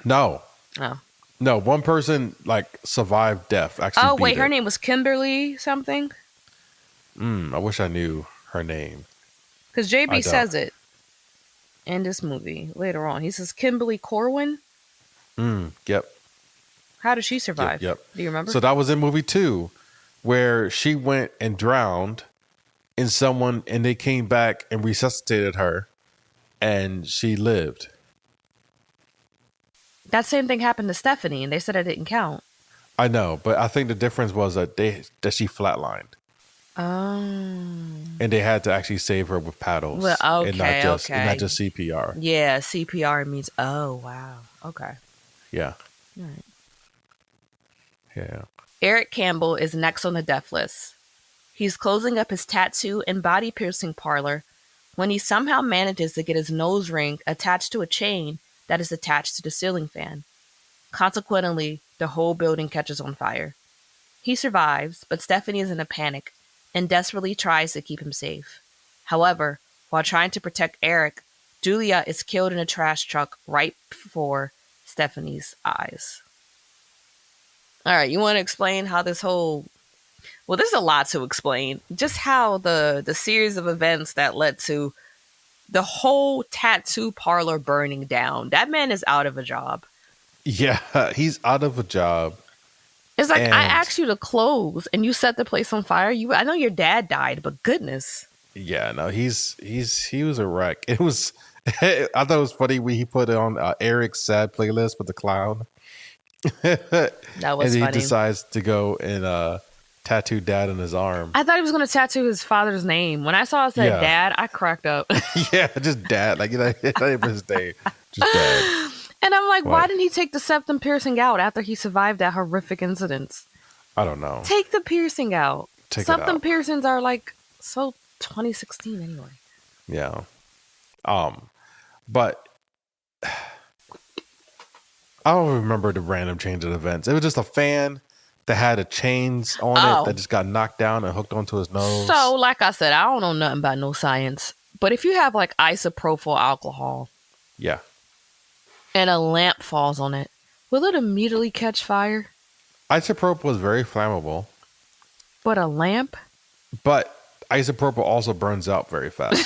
No, Oh. no, one person like survived death. Actually Oh beat wait, her it. name was Kimberly something. I wish I knew her name. Because I JB don't. says it in this movie later on. He says Kimberly Corwin. Yep, How did she yep, survive? yep. Do you remember? So that was in movie two, where she went and drowned in someone, and they came back and resuscitated her, and she lived. That same thing happened to Stephanie, and they said it didn't count. I know, but I think the difference was that she flatlined, Oh. and they had to actually save her with Well, paddles okay, and not okay. just CPR. Yeah, CPR means, oh, wow. Okay. Yeah, All right. yeah, Eric Campbell is next on the death list. He's closing up his tattoo and body piercing parlor when he somehow manages to get his nose ring attached to a chain that is attached to the ceiling fan. Consequently, the whole building catches on fire. He survives, but Stephanie is in a panic and desperately tries to keep him safe. However, while trying to protect Eric, Julia is killed in a trash truck right before Stephanie's eyes. All right, you want to explain how this whole, well, there's a lot to explain. Just how the series of events that led to the whole tattoo parlor burning down. That man is out of a job. yeah. He's out of a job, It's like I and asked you to close and you set the place on fire. I know your dad died, but goodness. yeah, no, he was a wreck. It was. I thought it was funny when he put it on Eric's sad playlist with the clown. That And was he funny. decides to go and tattoo dad on his arm. I thought he was going to tattoo his father's name. When I saw it said Yeah. dad, I cracked up. Yeah, just dad. Like, not even his name. Just dad. And I'm like, why What? didn't he take the septum piercing out after he survived that horrific incident? I don't know. Take the piercing out. Take it Septum out. piercings are like so 2016 anyway. Yeah. But I don't remember the random change of events. It was just a fan that had a chains on it Oh. that just got knocked down and hooked onto his nose. So, like I said, I don't know nothing about no science. But if you have like isopropyl alcohol Yeah. and a lamp falls on it, will it immediately catch fire? Isopropyl was very flammable, But a lamp? but isopropyl also burns out very fast.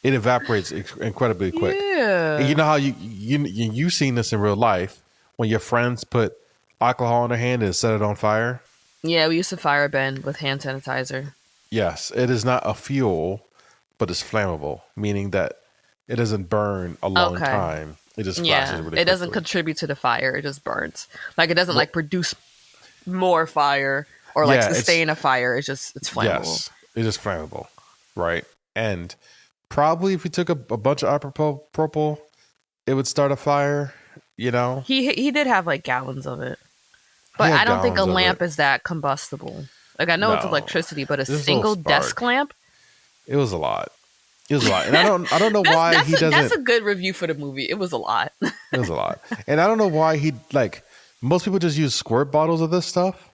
It evaporates incredibly quick. Yeah. And you know how you've seen this in real life when your friends put alcohol in their hand and set it on fire? Yeah, we used to firebend with hand sanitizer. Yes, it is not a fuel, but it's flammable, meaning that it doesn't burn a long Okay. time. It just flashes Yeah, really quickly. it doesn't contribute to the fire. It just burns. Like it doesn't like produce more fire or like Yeah, sustain a fire. It's flammable. Yes, it is flammable, right? And probably if you took a bunch of isopropyl, it would start a fire. You know, He did have like gallons of it, He but had I don't think a gallons of lamp it. is that combustible. Like I know it's No, electricity, but a this little single desk spark. lamp. It was a lot. It was a lot, and I don't know That's why that's he a that's doesn't. a good review for the movie. It was a lot. It was a lot, and I don't know why he like. Most people just use squirt bottles of this stuff,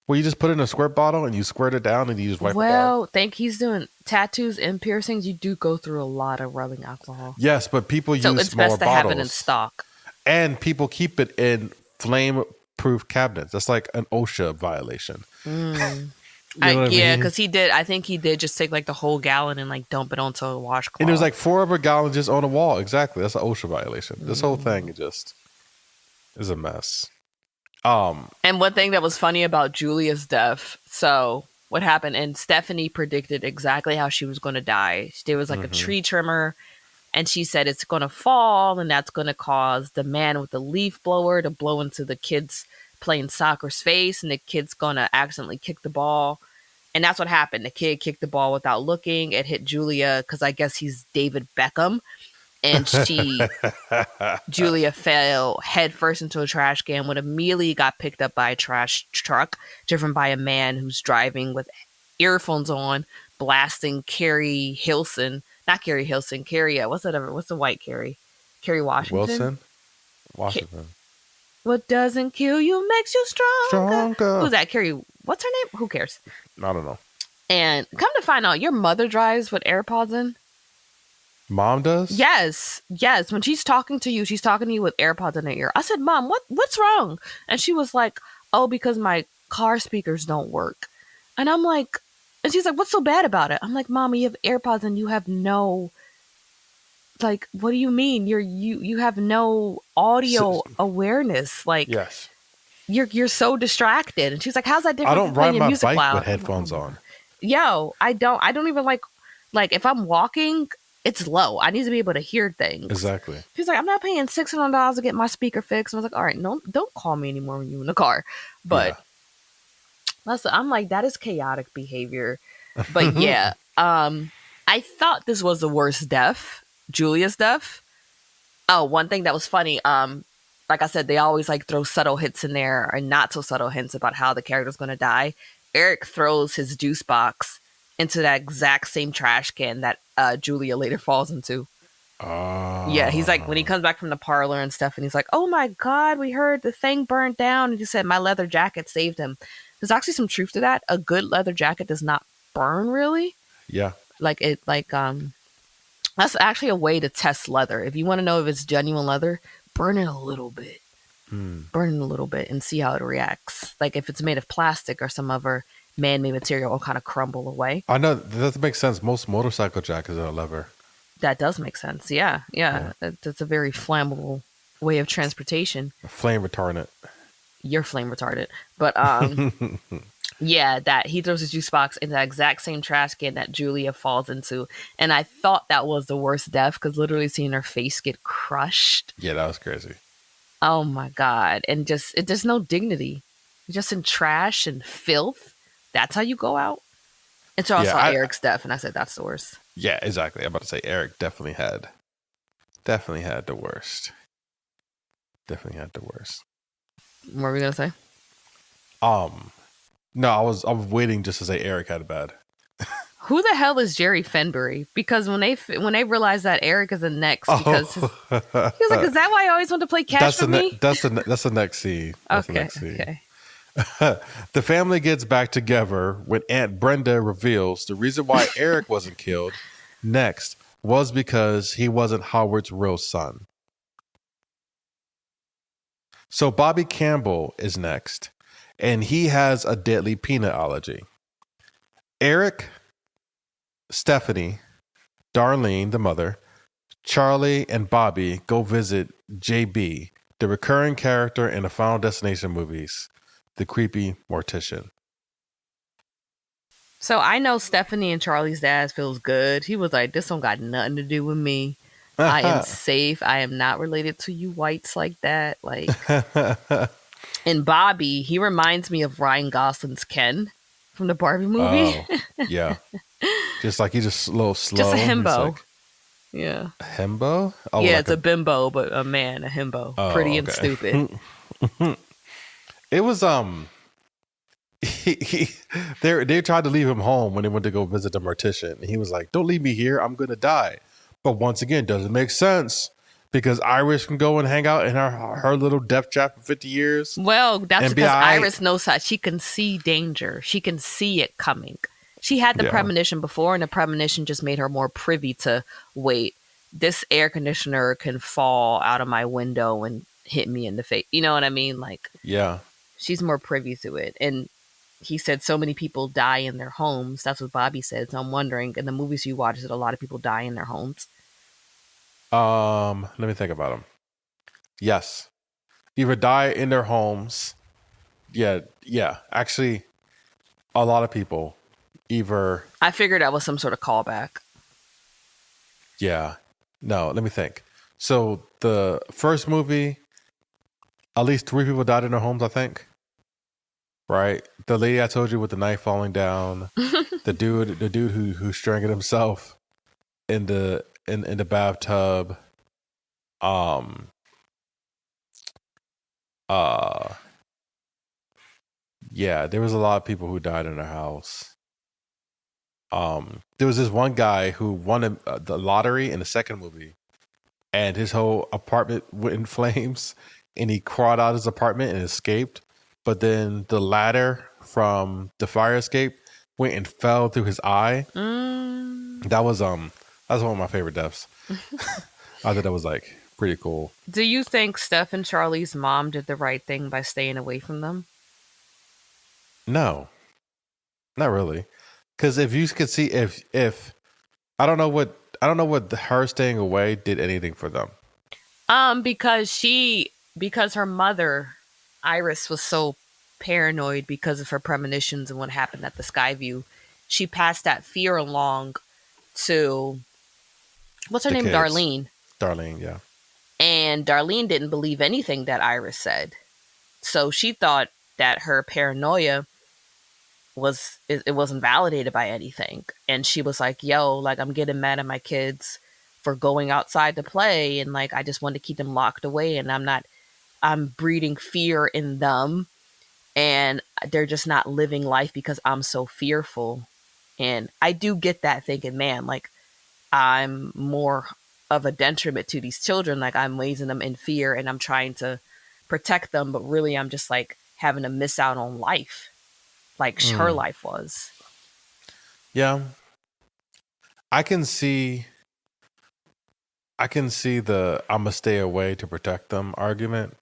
where you just put it in a squirt bottle and you squirt it down and you just wipe it down. Well, think he's doing tattoos and piercings. You do go through a lot of rubbing alcohol, Yes, but people so use it's smaller best to have it in bottles, stock. and people keep it in flame-proof cabinets. That's like an OSHA violation. Mm. You know what I Yeah, mean? because he did. I think he did just take like the whole gallon and like dump it onto a And there's washcloth. like 4 other gallons just on the wall. Exactly, that's an OSHA violation. This whole thing is a mess. And one thing that was funny about Julia's death. So what happened? And Stephanie predicted exactly how she was going to die. There was like a Mhm. tree trimmer, and she said it's going to fall, and that's going to cause the man with the leaf blower to blow into the kid's playing soccer's face, and the kid's going to accidentally kick the ball. And that's what happened. The kid kicked the ball without looking. It hit Julia because I guess he's David Beckham. And Julia fell headfirst into a trash can when immediately got picked up by a trash truck driven by a man who's driving with earphones on, blasting Carrie Hilson. Not Carrie Hilson, Carrie, what's that ever? What's the white Carrie? Carrie Washington? Wilson, Washington, What doesn't kill you makes you stronger. stronger. Who's that? Carrie, what's her name? Who cares? I don't know. And come to find out, your mother drives with AirPods in? Mom does. Yes, yes. When she's talking to you, she's talking to you with AirPods in her ear. I said, "Mom, what's wrong?" And she was like, "Oh, because my car speakers don't work." And I'm like, and she's like, "What's so bad about it?" I'm like, "Mom, you have AirPods and you have no, like, what do you mean? You have no audio awareness. Like, Yes. you're so distracted." And she's like, "How's that I different don't from ride playing your my music bike loud?" with I'm like, "Oh headphones my on. God." Yo, I don't even like if I'm walking, it's low. I need to be able to hear things. Exactly. She's like, "I'm not paying $600 to get my speaker fixed." And I was like, "All right, no, don't call me anymore when you're in the car." But I'm like, that is chaotic behavior. But Yeah. yeah, I thought this was the worst death, Julia's death. Oh, one thing that was funny, like I said, they always like throw subtle hits in there or not so subtle hints about how the character's gonna die. Eric throws his juice box into that exact same trash can that Julia later falls into. Yeah, he's like, when he comes back from the parlor and stuff, and he's like, "Oh my God, we heard the thing burnt down." And he said, "My leather jacket saved him." There's actually some truth to that. A good leather jacket does not burn really. Yeah. That's actually a way to test leather. If you want to know if it's genuine leather, burn it a little bit. Burn it a little bit and see how it reacts. Like if it's made of plastic or some other man-made material, will kind of crumble away. I know that makes sense. Most motorcycle jackets are leather. That does make sense. Yeah. That's a very flammable way of transportation. Flame retardant. You're flame retarded. But yeah, that he throws his juice box in the exact same trash can that Julia falls into. And I thought that was the worst death because literally seeing her face get crushed. Yeah, that was crazy. Oh my God. And there's no dignity. You're just in trash and filth. That's how you go out. And so I saw Eric's death and I said, that's the worst. Yeah, exactly. I'm about to say Eric definitely had the worst. Definitely had the worst. What were we gonna say? No, I was waiting just to say Eric had it bad. Who the hell is Jerry Fenbury? Because when they realized that Eric is the next, because he was like, "Is that why I always want to play catch for me?" That's the next scene. That's the next scene. Okay. The family gets back together when Aunt Brenda reveals the reason why Eric wasn't killed next was because he wasn't Howard's real son. So Bobby Campbell is next, and he has a deadly peanut allergy. Eric, Stephanie, Darlene, the mother, Charlie, and Bobby go visit JB, the recurring character in the Final Destination movies, the creepy mortician. So I know Stephanie and Charlie's dad feels good. He was like, "This don't got nothing to do with me. I am safe. I am not related to you whites like that." Like, and Bobby, he reminds me of Ryan Gosling's Ken from the Barbie movie. Oh, yeah. Just like he's just a little slow. Just a himbo. Like, yeah. A himbo? Oh, yeah, like it's a bimbo, but a man, a himbo. Oh, Pretty and okay. stupid. It was he they tried to leave him home when they went to go visit the mortician. And he was like, "Don't leave me here. I'm gonna die." But once again, doesn't make sense because Iris can go and hang out in her little death trap for 50 years Well, that's and be because all right. Iris knows how she can see danger. She can see it coming. She had the Yeah, premonition before, and the premonition just made her more privy to wait. This air conditioner can fall out of my window and hit me in the face. You know what I mean? Like yeah. she's more privy to it. And he said so many people die in their homes. That's what Bobby said. So I'm wondering, in the movies you watch, that a lot of people die in their homes. Let me think about them. Yes, either die in their homes. Yeah, yeah. Actually, a lot of people either. I figured that was some sort of callback. Yeah. No, let me think. So the first movie, at least 3 people died in their homes, I think. Right? The lady I told you with the knife falling down, the dude who strangled himself in the bathtub. Um uh yeah, there was a lot of people who died in their house. There was this one guy who won the lottery in the second movie, and his whole apartment went in flames, and he crawled out of his apartment and escaped. But then the ladder from the fire escape went and fell through his eye. Mm. That's one of my favorite deaths. I thought that was like pretty cool. Do you think Steph and Charlie's mom did the right thing by staying away from them? No, not really. Because if you could see if I don't know what her staying away did anything for them. Because her mother, Iris, was so paranoid because of her premonitions and what happened at the Skyview. She passed that fear along to what's her The name, kids, Darlene, Darlene, yeah. and Darlene didn't believe anything that Iris said. So she thought that her paranoia it wasn't validated by anything, and she was like, "Yo, like I'm getting mad at my kids for going outside to play, and like I just want to keep them locked away, and I'm breeding fear in them, and they're just not living life because I'm so fearful." And I do get that thinking, man, like I'm more of a detriment to these children. Like I'm raising them in fear and I'm trying to protect them, but really I'm just like having to miss out on life, like her Mm, life was. yeah, I can see. I can see the "I'm gonna stay away to protect them" argument.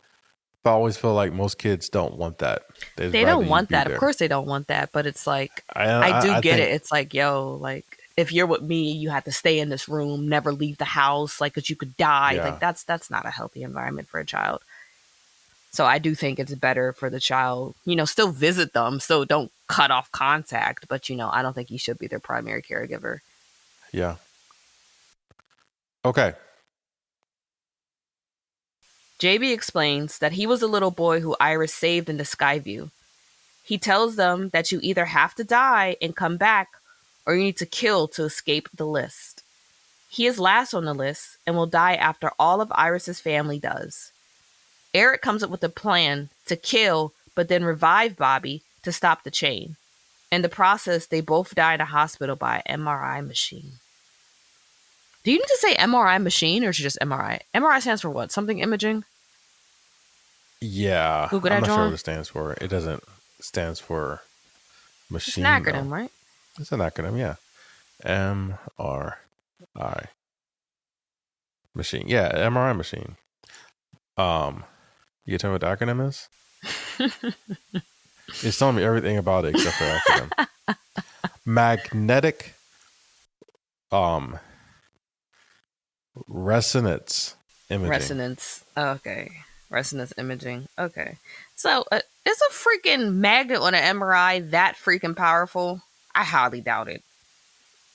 But I always feel like most kids don't want that. They'd They rather don't you want be that. Of there. course they don't want that, but it's like I do I get it. think, It's like, yo, like if you're with me, you have to stay in this room, never leave the house, like cuz you could die. Like yeah, that's not a healthy environment for a child. So I do think it's better for the child, still visit them, so don't cut off contact, but I don't think you should be their primary caregiver. yeah. Okay. JB explains that he was a little boy who Iris saved in the Skyview. He tells them that you either have to die and come back, or you need to kill to escape the list. He is last on the list and will die after all of Iris's family does. Eric comes up with a plan to kill, but then revive Bobby to stop the chain. In the process, they both die in a hospital by MRI machine. Do you need to say MRI machine or is it just MRI? MRI stands for what? Something imaging? Yeah, Google I'm that, not sure what Jawn. it stands for. It doesn't stand for It's an machine though. acronym, right? It's an acronym, yeah. MRI machine. Yeah, MRI machine. Um, you tell me what the acronym is? It's telling me everything about it except for the acronym. Magnetic um resonance imaging. Resonance. Okay. Resonance imaging. Okay. So, is a freaking magnet on an MRI that freaking powerful? I highly doubt it.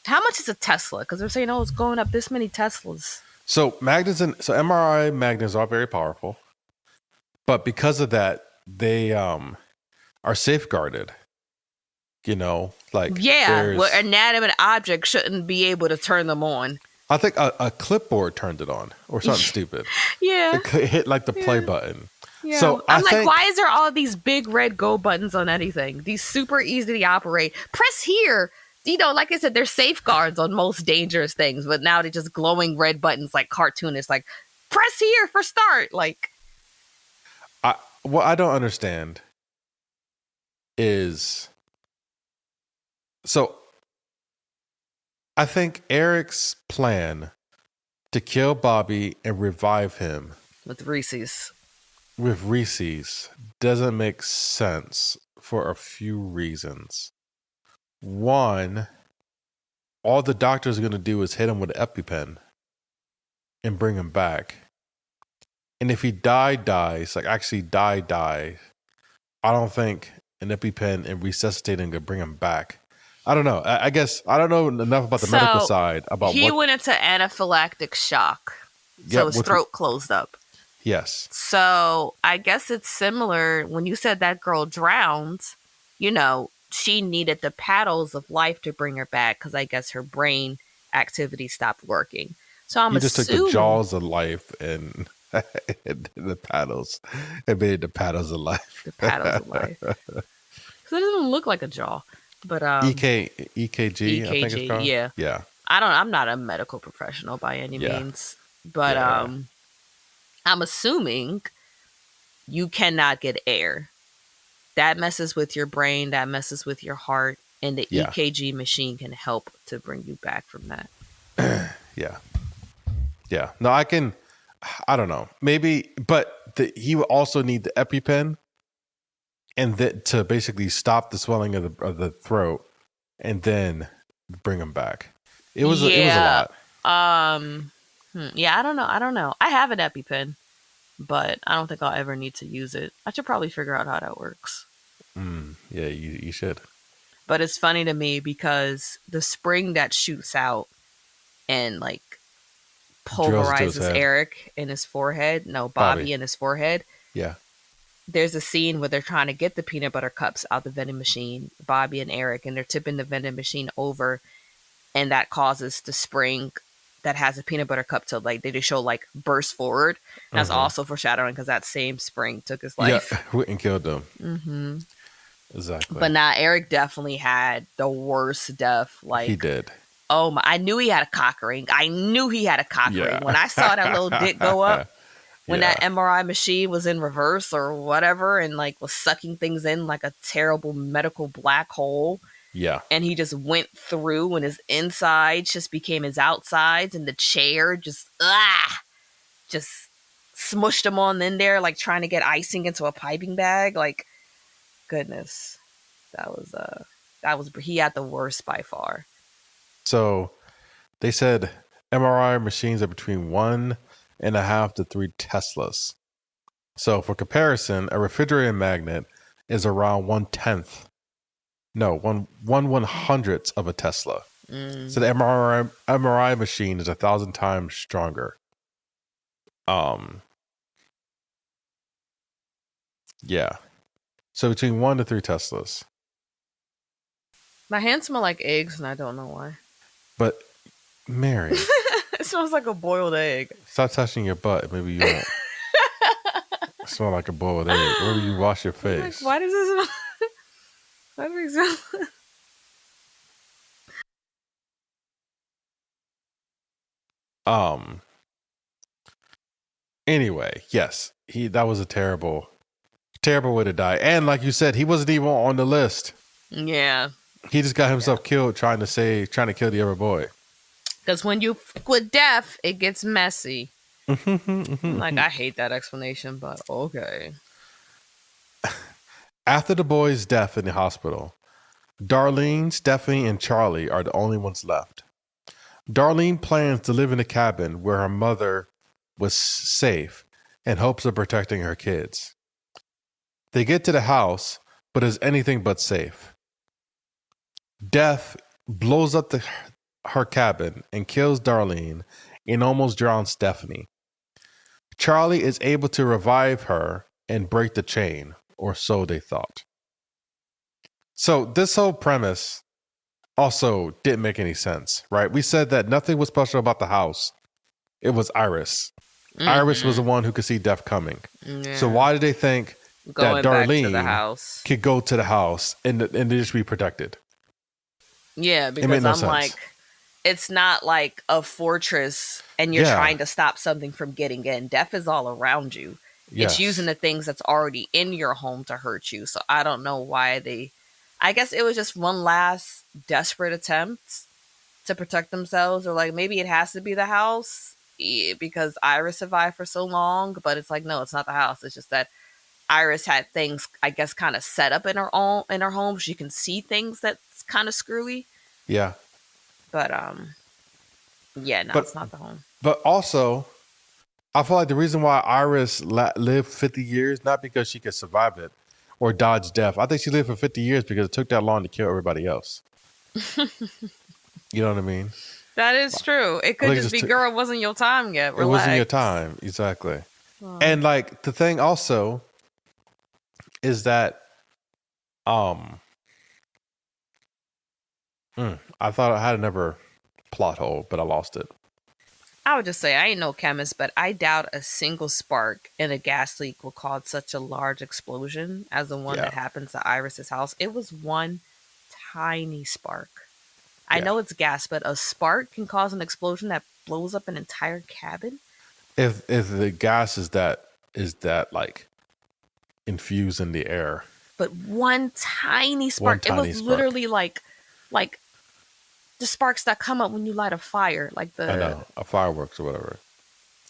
How much is a Tesla? Because they're saying, oh, it's going up this many Teslas. So MRI magnets are very powerful, but because of that, they are safeguarded. Like Yeah, well, there's. inanimate object shouldn't be able to turn them on. I think a clipboard turned it on or something stupid. Yeah. It hit like the play Yeah. button. Yeah. So I I'm like, think why is there all these big red go buttons on anything? These super easy to operate. Press here. You know, like I said, there's safeguards on most dangerous things, but now they're just glowing red buttons like cartoonists, like press here for start. Like, what I don't understand is, so I think Eric's plan to kill Bobby and revive him with Reese's. with Reese's doesn't make sense for a few reasons. One, all the doctor's going to do is hit him with an EpiPen and bring him back. And if he dies, like actually die, I don't think an EpiPen and resuscitating could bring him back. I don't know. I guess I don't know enough about the medical So side about he what. went into anaphylactic shock. Yeah, So his throat closed up. Yes. So I guess it's similar. When you said that girl drowned, you know, she needed the paddles of life to bring her back because I guess her brain activity stopped working. So I'm You just took the assuming jaws of life and the paddles and made the paddles of life. the paddles of life. So it doesn't look like a jaw, but EKG, I think it's EKG, called. yeah. Yeah. I'm not a medical professional by any Yeah. means, but Yeah. I'm assuming you cannot get air. That messes with your brain, that messes with your heart, and the Yeah. EKG machine can help to bring you back from that. Yeah. Yeah. No, I don't know. Maybe, but he would also need the EpiPen and to basically stop the swelling of the throat and then bring him back. It was a lot. Yeah, I don't know. I have an EpiPen, but I don't think I'll ever need to use it. I should probably figure out how that works. Yeah, you should. But it's funny to me because the spring that shoots out and like pulverizes Eric in his forehead, no, Bobby in his forehead. Yeah. There's a scene where they're trying to get the peanut butter cups out the vending machine, Bobby and Eric, and they're tipping the vending machine over, and that causes the spring that has a peanut butter cup to like they just show like burst forward. And that's also foreshadowing because that same spring took his life. Yeah, and killed him. Mm-hmm. Exactly. But now Eric definitely had the worst death. Like he did. Oh my! I knew he had a cock ring. I knew he had a cock ring when I saw that little dick go up. When that MRI machine was in reverse or whatever, and like was sucking things in like a terrible medical black hole. Yeah. And he just went through, and his insides just became his outsides, and the chair just smushed him on in there, like trying to get icing into a piping bag. Like, goodness, that was he had the worst by far. So they said MRI machines are between 1.5 to 3 Teslas. So for comparison, a refrigerator magnet is around 1/100th of a Tesla. So the MRI machine is 1,000 times stronger. Yeah. So between 1 to 3 Teslas. My hands smell like eggs, and I don't know why. But Mary, it smells like a boiled egg. Stop touching your butt. Maybe you won't. Smell like a boiled egg. Maybe you wash your face. Like, why does this smell? Why does it smell? Anyway, yes, that was a terrible way to die. And like you said, he wasn't even on the list. Yeah. He just got himself killed trying to kill the other boy. Because when you with death, it gets messy. Like, I hate that explanation, but okay. After the boy's death in the hospital, Darlene, Stephanie, and Charlie are the only ones left. Darlene plans to live in a cabin where her mother was safe in hopes of protecting her kids. They get to the house, but is anything but safe. Death blows up her cabin and kills Darlene and almost drowns Stephanie. Charlie is able to revive her and break the chain, or so they thought. So this whole premise also didn't make any sense, right? We said that nothing was special about the house. It was Iris. Iris was the Mm-hmm. one who could see death coming. So Yeah. why did they think that Going back to the Darlene house. could go to the house and they just be protected? Yeah, It made because no I'm sense. like, it's not like a fortress and you're Yeah. trying to stop something from getting in. Death is all around you. It's using Yes. the things that's already in your home to hurt you. So I don't know why they. I guess it was just one last desperate attempt to protect themselves, or like maybe it has to be the house because Iris survived for so long. But it's like, no, it's not the house. It's just that Iris had things, I guess, kind of set up in her home. She can see things that's kind of screwy. Yeah. But yeah, no, But it's not the home. but also, I feel like the reason why Iris lived 50 years not because she could survive it or dodge death. I think she lived for 50 years because it took that long to kill everybody else. You know what I mean? That is true. It I could think it just just be, took. girl, it wasn't your time yet. It wasn't your Relax. time exactly. Oh. And like the thing also is that um I thought I had another plot hole, but I lost it. I would just say I ain't no chemist, but I doubt a single spark in a gas leak will cause such a large explosion as the one Yeah, that happened to Iris's house. It was one tiny spark. I yeah. know it's gas, but a spark can cause an explosion that blows up an entire cabin. If the gas is that like infused in the air, But one tiny one spark. It tiny was spark. literally like the sparks that come up when you light a fire. Like I the know a fireworks or whatever.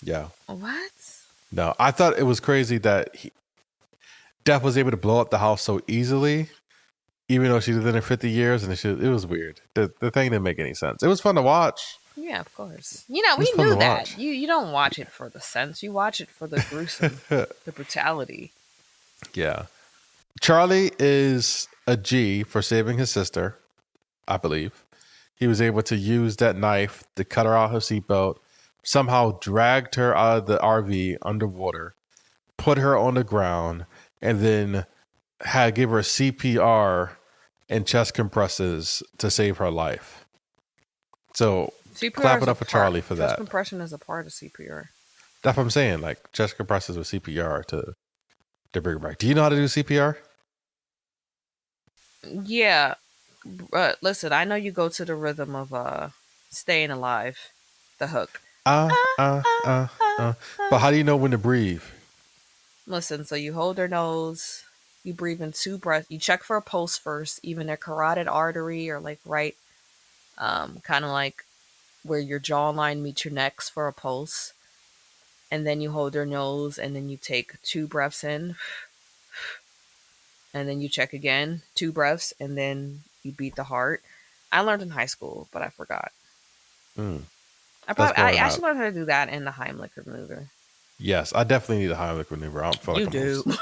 Yeah. what? No, I thought it was crazy that Death was able to blow up the house so easily, even though she lived in there 50 years, and it was weird. The thing didn't make any sense. It was fun to watch. Yeah, of course. You know, It we was fun to knew that. watch. You don't watch it for the sense. You watch it for the gruesome, the brutality. Yeah. Charlie is a G for saving his sister, I believe. He was able to use that knife to cut her out her seatbelt, somehow dragged her out of the RV underwater, put her on the ground, and then had give her CPR and chest compresses to save her life. So CPR clap is it a up for part. Charlie for Chest that. compression is a part of CPR. That's what I'm saying. Like chest compresses with CPR to bring her back. Do you know how to do CPR? Yeah, but listen, I know you go to the rhythm of staying alive, the hook. But how do you know when to breathe? Listen, so you hold her nose, you breathe in two breaths, you check for a pulse first, even a carotid artery or like right, kind of like where your jawline meets your necks for a pulse. And then you hold her nose and then you take two breaths in and then you check again, two breaths, and then you beat the heart. I learned in high school, but I forgot. Mm, I that's probably going I out. should learn how to do that in the Heimlich maneuver. Yes, I definitely need a Heimlich maneuver. I don't feel like You do.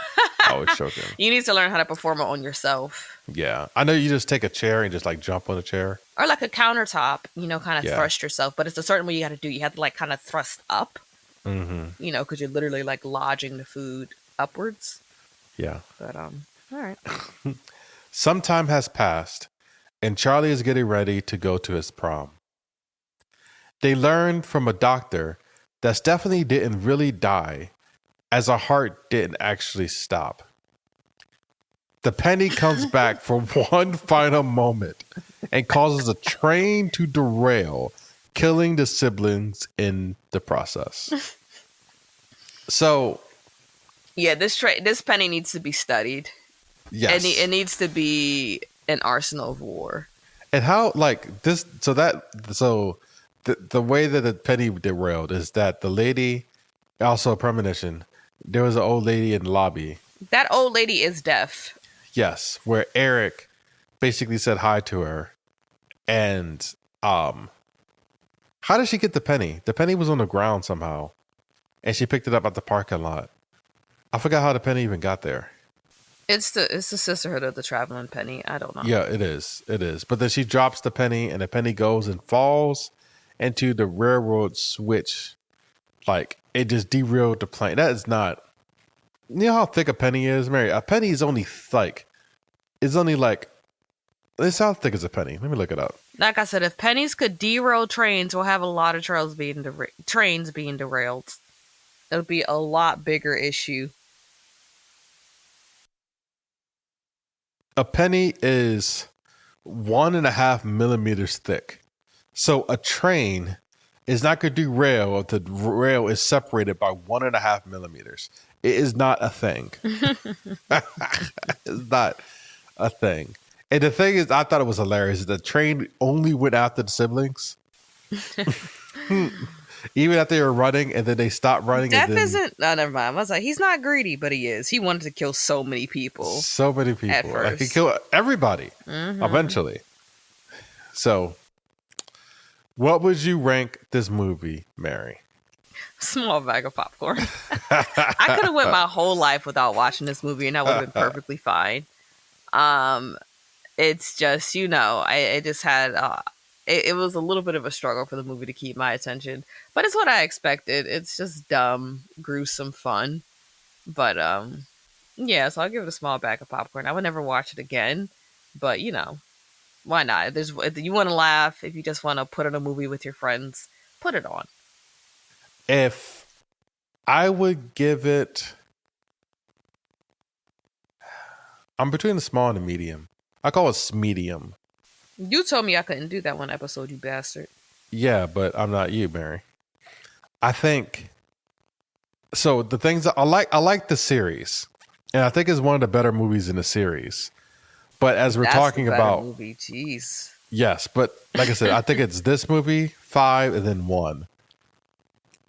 always choking. You need to learn how to perform it on yourself. Yeah, I know you just take a chair and just like jump on a chair. Or like a countertop, kind of Yeah. thrust yourself, but it's a certain way you got to do. You have to like kind of thrust up, Mm-hmm. because you're literally like lodging the food upwards. Yeah. But all right. Some time has passed, and Charlie is getting ready to go to his prom. They learned from a doctor that Stephanie didn't really die, as her heart didn't actually stop. The penny comes back for one final moment and causes a train to derail, killing the siblings in the process. So, Yeah, this penny needs to be studied. It yes. needs to be an arsenal of war. And how, like, this, so the way that the penny derailed is that the lady, also a premonition, there was an old lady in the lobby. That old lady is deaf. Yes, where Eric basically said hi to her. And how did she get the penny? The penny was on the ground somehow. And she picked it up at the parking lot. I forgot how the penny even got there. It's the sisterhood of the traveling penny. I don't know. Yeah, it is. It is. But then she drops the penny and the penny goes and falls into the railroad switch. Like it just derailed the plane. That is not. You know how thick a penny is, Mary? A penny is only like. It's only like. It's how thick is a penny? Let me look it up. Like I said, if pennies could derail trains, we'll have a lot of trains being derailed. It'll be a lot bigger issue. A penny is 1.5 millimeters thick. So a train is not going to derail if the rail is separated by 1.5 millimeters. It is not a thing. It's not a thing. And the thing is, I thought it was hilarious. The train only went after the siblings. Even after they were running, and then they stopped running. Death and then isn't. No, never mind. I was like, he's not greedy, but he is. He wanted to kill so many people so many at people. Like he first. killed everybody eventually. So, what would you rank this movie, Mary? Small bag of popcorn. I could have went my whole life without watching this movie, and I would have been perfectly fine. It's just, I just had it was a little bit of a struggle for the movie to keep my attention, but it's what I expected. It's just dumb, gruesome fun. But yeah, so I'll give it a small bag of popcorn. I would never watch it again, but why not? If you want to laugh, if you just want to put on a movie with your friends, put it on. If I would give it, I'm between the small and the medium. I call it medium. You told me I couldn't do that one episode, you bastard. Yeah, but I'm not you, Mary. I think so. The things that I like the series, and I think it's one of the better movies in the series. But as we're That's talking the better about, movie, jeez. yes, but like I said, I think it's this movie 5 and then 1,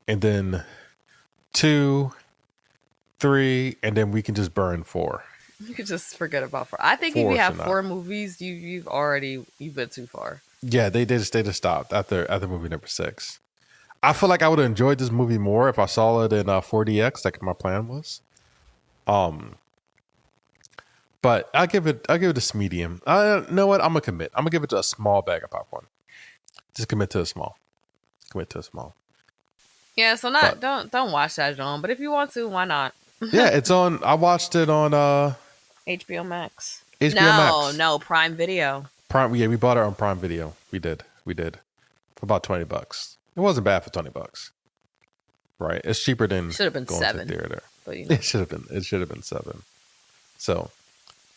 and then 2, 3, and then we can just burn 4. You could just forget about four. I think if you have 4 movies, you've been too far. Yeah, they just stopped after movie number 6. I feel like I would have enjoyed this movie more if I saw it in 4DX, like my plan was. But I'll give it a medium. You know what? I'm gonna commit. I'm gonna give it to a small bag of popcorn. Just commit to a small. Yeah, so don't watch that, Jawn. But if you want to, why not? Yeah, it's on. I watched it on HBO Max. HBO Max. No, Prime Video. Prime. Yeah, we bought it on Prime Video. We did for about $20. It wasn't bad for $20, right? It's cheaper than should have been going $7 to the theater. But It should have been $7. So,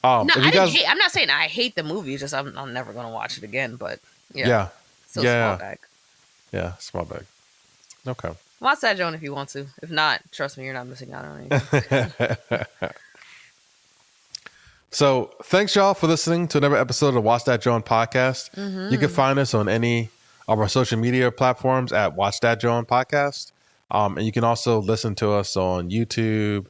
no, I'm not saying I hate the movie. It's just I'm never gonna watch it again. But yeah, small bag. Yeah, small bag. Okay. Watch that, Jawn, if you want to. If not, trust me, you're not missing out on anything. So, thanks y'all for listening to another episode of Watch That Jawn podcast. You can find us on any of our social media platforms at Watch That Jawn podcast. And you can also listen to us on YouTube,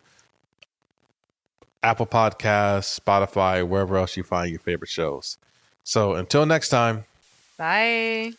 Apple Podcasts, Spotify, wherever else you find your favorite shows. So, until next time. Bye.